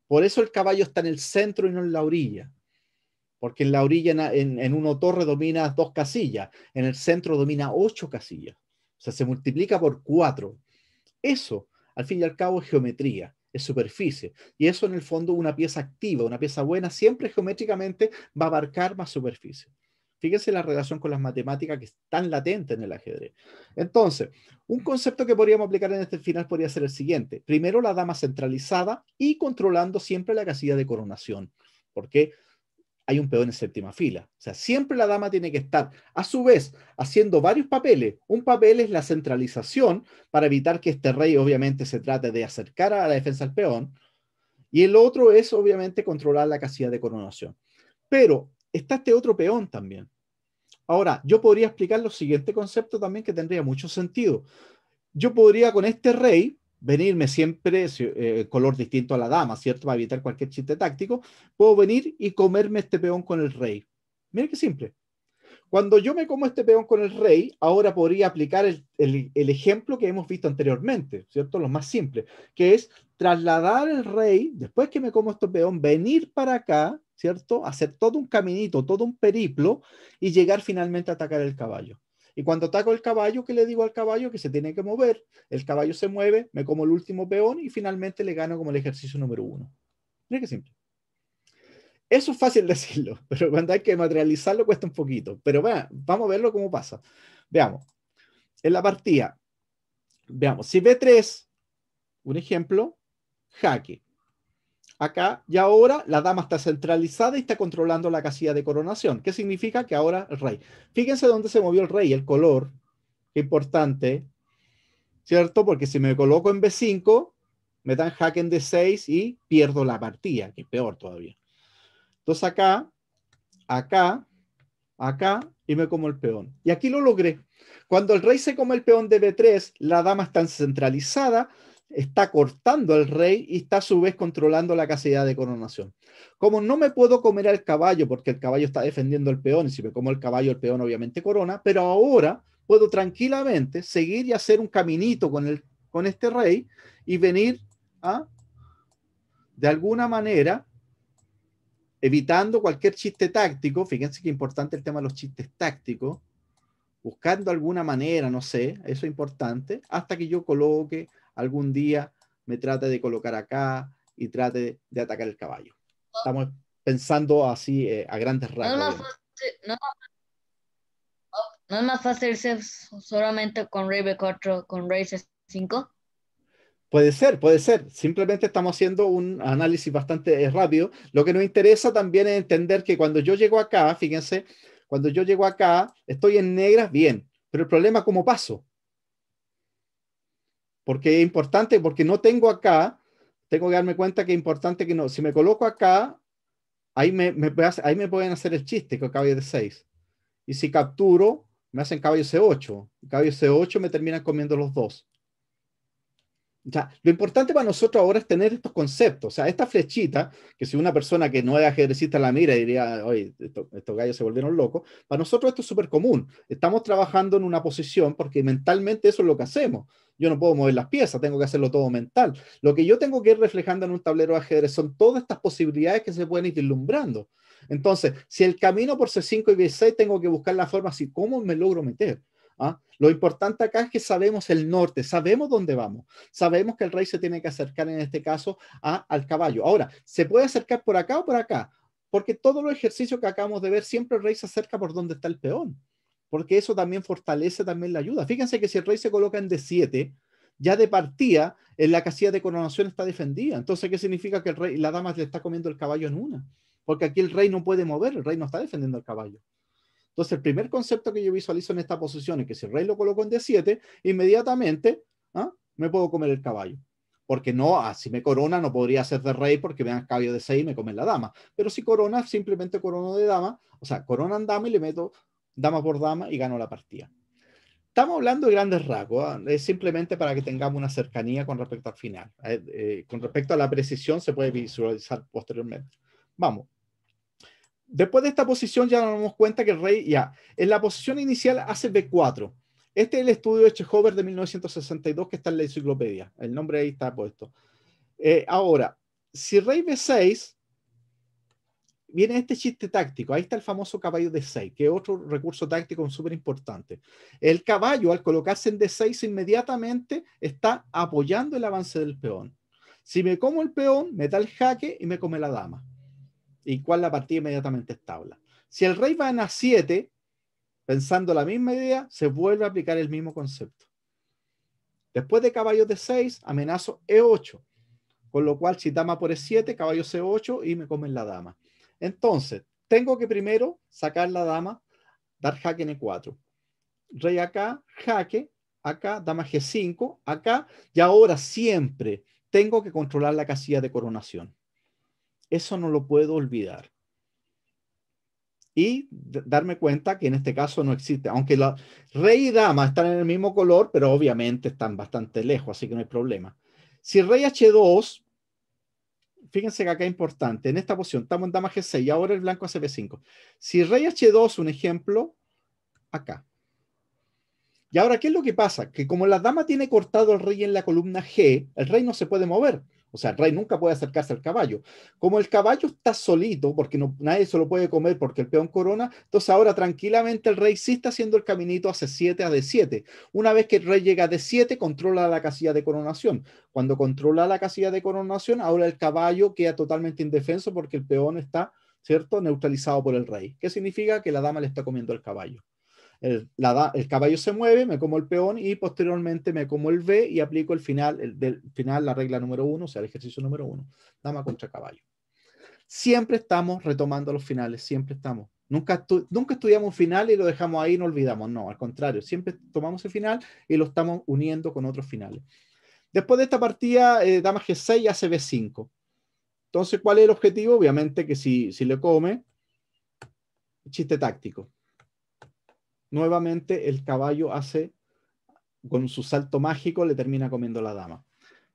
Por eso el caballo está en el centro y no en la orilla. Porque en la orilla, en una torre domina 2 casillas, en el centro domina 8 casillas. O sea, se multiplica por 4. Eso, al fin y al cabo, es geometría, es superficie. Y eso, en el fondo, una pieza activa, una pieza buena, siempre geométricamente va a abarcar más superficie. Fíjense la relación con las matemáticas que es tan latente en el ajedrez. Entonces, un concepto que podríamos aplicar en este final podría ser el siguiente. Primero, la dama centralizada y controlando siempre la casilla de coronación. Porque hay un peón en séptima fila. O sea, siempre la dama tiene que estar, a su vez, haciendo varios papeles. Un papel es la centralización para evitar que este rey, obviamente, se trate de acercar a la defensa del peón. Y el otro es, obviamente, controlar la casilla de coronación. Pero está este otro peón también. Ahora, yo podría explicar lo siguiente concepto también que tendría mucho sentido. Yo podría con este rey venirme siempre color distinto a la dama, ¿cierto? Para evitar cualquier chiste táctico, puedo venir y comerme este peón con el rey. Mira qué simple. Cuando yo me como este peón con el rey, ahora podría aplicar el ejemplo que hemos visto anteriormente, ¿cierto? Lo más simple, que es trasladar el rey, después que me como este peón, venir para acá, ¿cierto? Hacer todo un caminito, todo un periplo y llegar finalmente a atacar el caballo. Y cuando ataco el caballo, ¿qué le digo al caballo? Que se tiene que mover. El caballo se mueve, me como el último peón y finalmente le gano como el ejercicio número 1. Mira qué simple. Eso es fácil decirlo, pero cuando hay que materializarlo cuesta un poquito. Pero bueno, vamos a verlo cómo pasa. Veamos. En la partida, veamos, si B3, un ejemplo, jaque. Acá y ahora la dama está centralizada y está controlando la casilla de coronación. ¿Qué significa? Que ahora el rey. Fíjense dónde se movió el rey, el color. Qué importante, ¿cierto? Porque si me coloco en B5, me dan jaque en D6 y pierdo la partida, que es peor todavía. Entonces acá, y me como el peón. Y aquí lo logré. Cuando el rey se come el peón de B3, la dama está centralizada, está cortando al rey y está a su vez controlando la casilla de coronación. Como no me puedo comer al caballo porque el caballo está defendiendo el peón y si me como el caballo, el peón obviamente corona, pero ahora puedo tranquilamente seguir y hacer un caminito con este rey y venir de alguna manera evitando cualquier chiste táctico. Fíjense que es importante el tema de los chistes tácticos, buscando alguna manera, no sé, eso es importante, hasta que yo coloque, algún día me trate de colocar acá y trate de atacar el caballo. Estamos pensando así a grandes rasgos. ¿No es más fácil ser solamente con rey B4, con rey C5? Puede ser. Simplemente estamos haciendo un análisis bastante rápido. Lo que nos interesa también es entender que cuando yo llego acá, fíjense, cuando yo llego acá, estoy en negras, bien. Pero el problema es cómo paso. Porque es importante, porque no tengo acá, tengo que darme cuenta que es importante que no, si me coloco acá, ahí me pueden hacer el chiste que caballo de 6. Y si capturo, me hacen caballo C8. Caballo C8 me terminan comiendo los dos. O sea, lo importante para nosotros ahora es tener estos conceptos. O sea, esta flechita, que si una persona que no es ajedrecista la mira diría, oye, estos gallos se volvieron locos, para nosotros esto es súper común. Estamos trabajando en una posición porque mentalmente eso es lo que hacemos. Yo no puedo mover las piezas, tengo que hacerlo todo mental. Lo que yo tengo que ir reflejando en un tablero de ajedrez son todas estas posibilidades que se pueden ir vislumbrando. Entonces, si el camino por C5 y B6, tengo que buscar la forma así, ¿cómo me logro meter? ¿Ah? Lo importante acá es que sabemos el norte, sabemos dónde vamos, sabemos que el rey se tiene que acercar en este caso al caballo. Ahora, ¿se puede acercar por acá o por acá? Porque todos los ejercicios que acabamos de ver, siempre el rey se acerca por donde está el peón, porque eso también fortalece también la ayuda. Fíjense que si el rey se coloca en D7, ya de partida en la casilla de coronación está defendida. Entonces, ¿qué significa? Que el rey, la dama le está comiendo el caballo en una, porque aquí el rey no puede mover, el rey no está defendiendo al caballo. Entonces, el primer concepto que yo visualizo en esta posición es que si el rey lo coloco en D7, inmediatamente me puedo comer el caballo. Porque no, si me corona no podría ser de rey porque me dan caballo de 6 y me comen la dama. Pero si corona, simplemente corono de dama, o sea, coronan dama y le meto dama por dama y gano la partida. Estamos hablando de grandes rasgos, es simplemente para que tengamos una cercanía con respecto al final. Con respecto a la precisión se puede visualizar posteriormente. Vamos. Después de esta posición ya nos damos cuenta que el rey ya en la posición inicial hace B4. Este es el estudio de Chejover de 1962 que está en la enciclopedia. El nombre ahí está puesto. Ahora, si rey B6, viene este chiste táctico. Ahí está el famoso caballo D6, que es otro recurso táctico súper importante. El caballo, al colocarse en D6, inmediatamente está apoyando el avance del peón. Si me como el peón, me da el jaque y me come la dama. Y cual la partida inmediatamente establa. Si el rey va en A7, pensando la misma idea, se vuelve a aplicar el mismo concepto. Después de caballo D6, amenazo E8, con lo cual si dama por E7, caballo C8 y me comen la dama. Entonces, tengo que primero sacar la dama, dar jaque en E4. Rey acá, jaque, acá, dama G5, acá, y ahora siempre tengo que controlar la casilla de coronación. Eso no lo puedo olvidar. Y darme cuenta que en este caso no existe, aunque la rey y dama están en el mismo color, pero obviamente están bastante lejos, así que no hay problema. Si rey H2, fíjense que acá es importante, en esta posición estamos en dama G6 y ahora el blanco hace B5. Si rey H2, un ejemplo, acá. Y ahora, ¿qué es lo que pasa? Que como la dama tiene cortado al rey en la columna G, el rey no se puede mover. O sea, el rey nunca puede acercarse al caballo. Como el caballo está solito, porque nadie se lo puede comer porque el peón corona, entonces ahora tranquilamente el rey sí está haciendo el caminito a C7, a D7. Una vez que el rey llega a D7, controla la casilla de coronación. Cuando controla la casilla de coronación, ahora el caballo queda totalmente indefenso porque el peón está, ¿cierto?, neutralizado por el rey. ¿Qué significa? Que la dama le está comiendo el caballo. El caballo se mueve, me como el peón y posteriormente me como el B y aplico el final, la regla número 1, o sea, el ejercicio número 1, dama contra caballo. Siempre estamos retomando los finales, siempre estamos. Nunca estudiamos un final y lo dejamos ahí y no olvidamos, no, al contrario, siempre tomamos el final y lo estamos uniendo con otros finales. Después de esta partida, dama G6 hace B5. Entonces, ¿cuál es el objetivo? Obviamente que si le come, chiste táctico. Nuevamente el caballo hace, con su salto mágico, le termina comiendo la dama.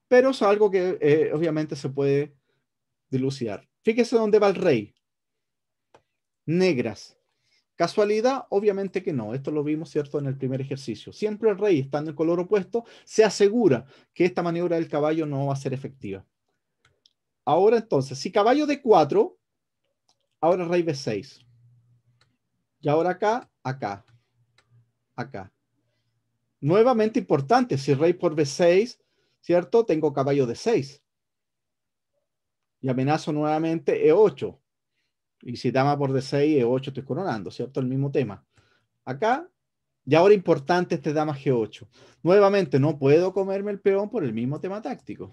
Pero eso es algo que obviamente se puede dilucidar. Fíjese dónde va el rey. Negras. ¿Casualidad? Obviamente que no. Esto lo vimos, ¿cierto?, en el primer ejercicio. Siempre el rey, estando en el color opuesto, se asegura que esta maniobra del caballo no va a ser efectiva. Ahora entonces, si caballo D4, ahora rey B6. Y ahora acá, acá. Acá. Nuevamente importante, si rey por B6, ¿cierto? Tengo caballo D6. Y amenazo nuevamente E8. Y si dama por D6, E8 estoy coronando, ¿cierto? El mismo tema. Acá, y ahora importante este dama G8. Nuevamente, no puedo comerme el peón por el mismo tema táctico.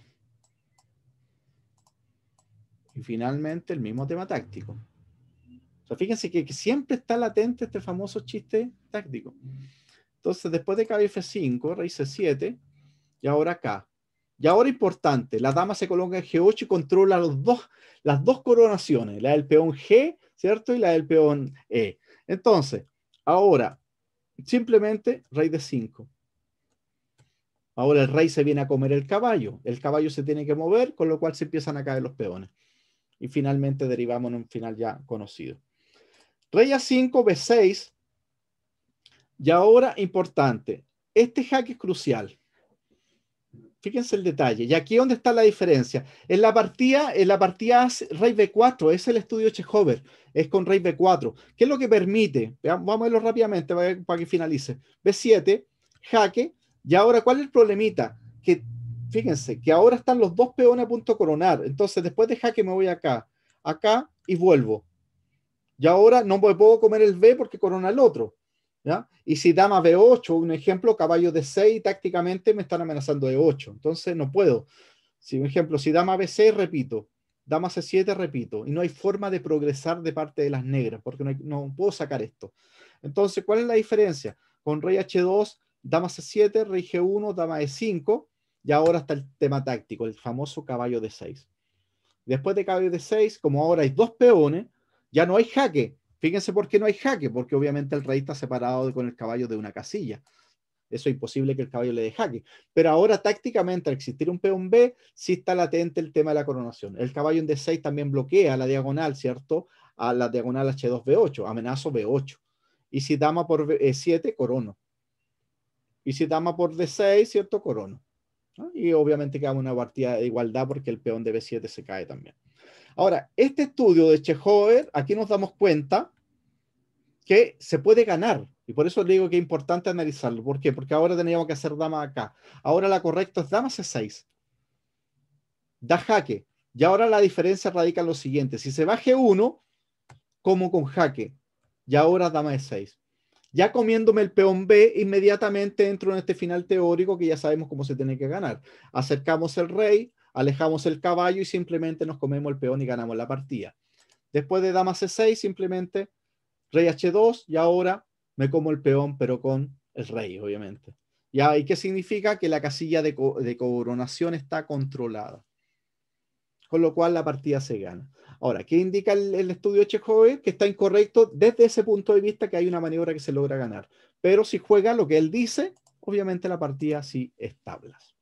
Y finalmente, el mismo tema táctico. O sea, fíjense que siempre está latente este famoso chiste táctico. Entonces, después de caballo F5, rey C7, y ahora acá. Y ahora importante, la dama se coloca en G8 y controla las dos coronaciones, la del peón G, ¿cierto? Y la del peón E. Entonces, ahora, simplemente rey de 5. Ahora el rey se viene a comer el caballo se tiene que mover, con lo cual se empiezan a caer los peones. Y finalmente derivamos en un final ya conocido. Rey A5, B6. Y ahora, importante, este jaque es crucial. Fíjense el detalle. Y aquí donde está la diferencia. En la partida rey B4, es el estudio Chejover, es con rey B4. ¿Qué es lo que permite? Vamos a verlo rápidamente para que finalice. B7, jaque. Y ahora, ¿cuál es el problemita? Que fíjense, que ahora están los dos peones a punto de coronar. Entonces, después de jaque me voy acá y vuelvo. Y ahora no me puedo comer el B porque corona el otro. ¿Ya? Y si dama B8, un ejemplo, caballo D6, tácticamente me están amenazando de 8. Entonces no puedo. Si, por ejemplo, si dama B6, repito. Dama C7, repito. Y no hay forma de progresar de parte de las negras porque no puedo sacar esto. Entonces, ¿cuál es la diferencia? Con rey H2, dama C7, rey G1, dama E5. Y ahora está el tema táctico, el famoso caballo D6. Después de caballo D6, como ahora hay dos peones, ya no hay jaque. Fíjense por qué no hay jaque, porque obviamente el rey está separado con el caballo de una casilla. Eso es imposible que el caballo le dé jaque. Pero ahora tácticamente, al existir un peón B, sí está latente el tema de la coronación. El caballo en D6 también bloquea la diagonal, ¿cierto? A la diagonal H2, B8, amenazo B8. Y si dama por E7, corono. Y si dama por D6, ¿cierto? Corono. ¿No? Y obviamente queda una partida de igualdad porque el peón de B7 se cae también. Ahora, este estudio de Chejover, aquí nos damos cuenta que se puede ganar. Y por eso le digo que es importante analizarlo. ¿Por qué? Porque ahora teníamos que hacer dama acá. Ahora la correcta es dama C6. Da jaque. Y ahora la diferencia radica en lo siguiente. Si se va G1, como con jaque. Y ahora dama E6. Ya comiéndome el peón B, inmediatamente entro en este final teórico que ya sabemos cómo se tiene que ganar. Acercamos el rey, alejamos el caballo y simplemente nos comemos el peón y ganamos la partida. Después de dama C6, simplemente rey H2 y ahora me como el peón, pero con el rey, obviamente. ¿Ya? ¿Y qué significa? Que la casilla de coronación está controlada. Con lo cual la partida se gana. Ahora, ¿qué indica el estudio de Chejover? Que está incorrecto desde ese punto de vista, que hay una maniobra que se logra ganar. Pero si juega lo que él dice, obviamente la partida sí es tablas.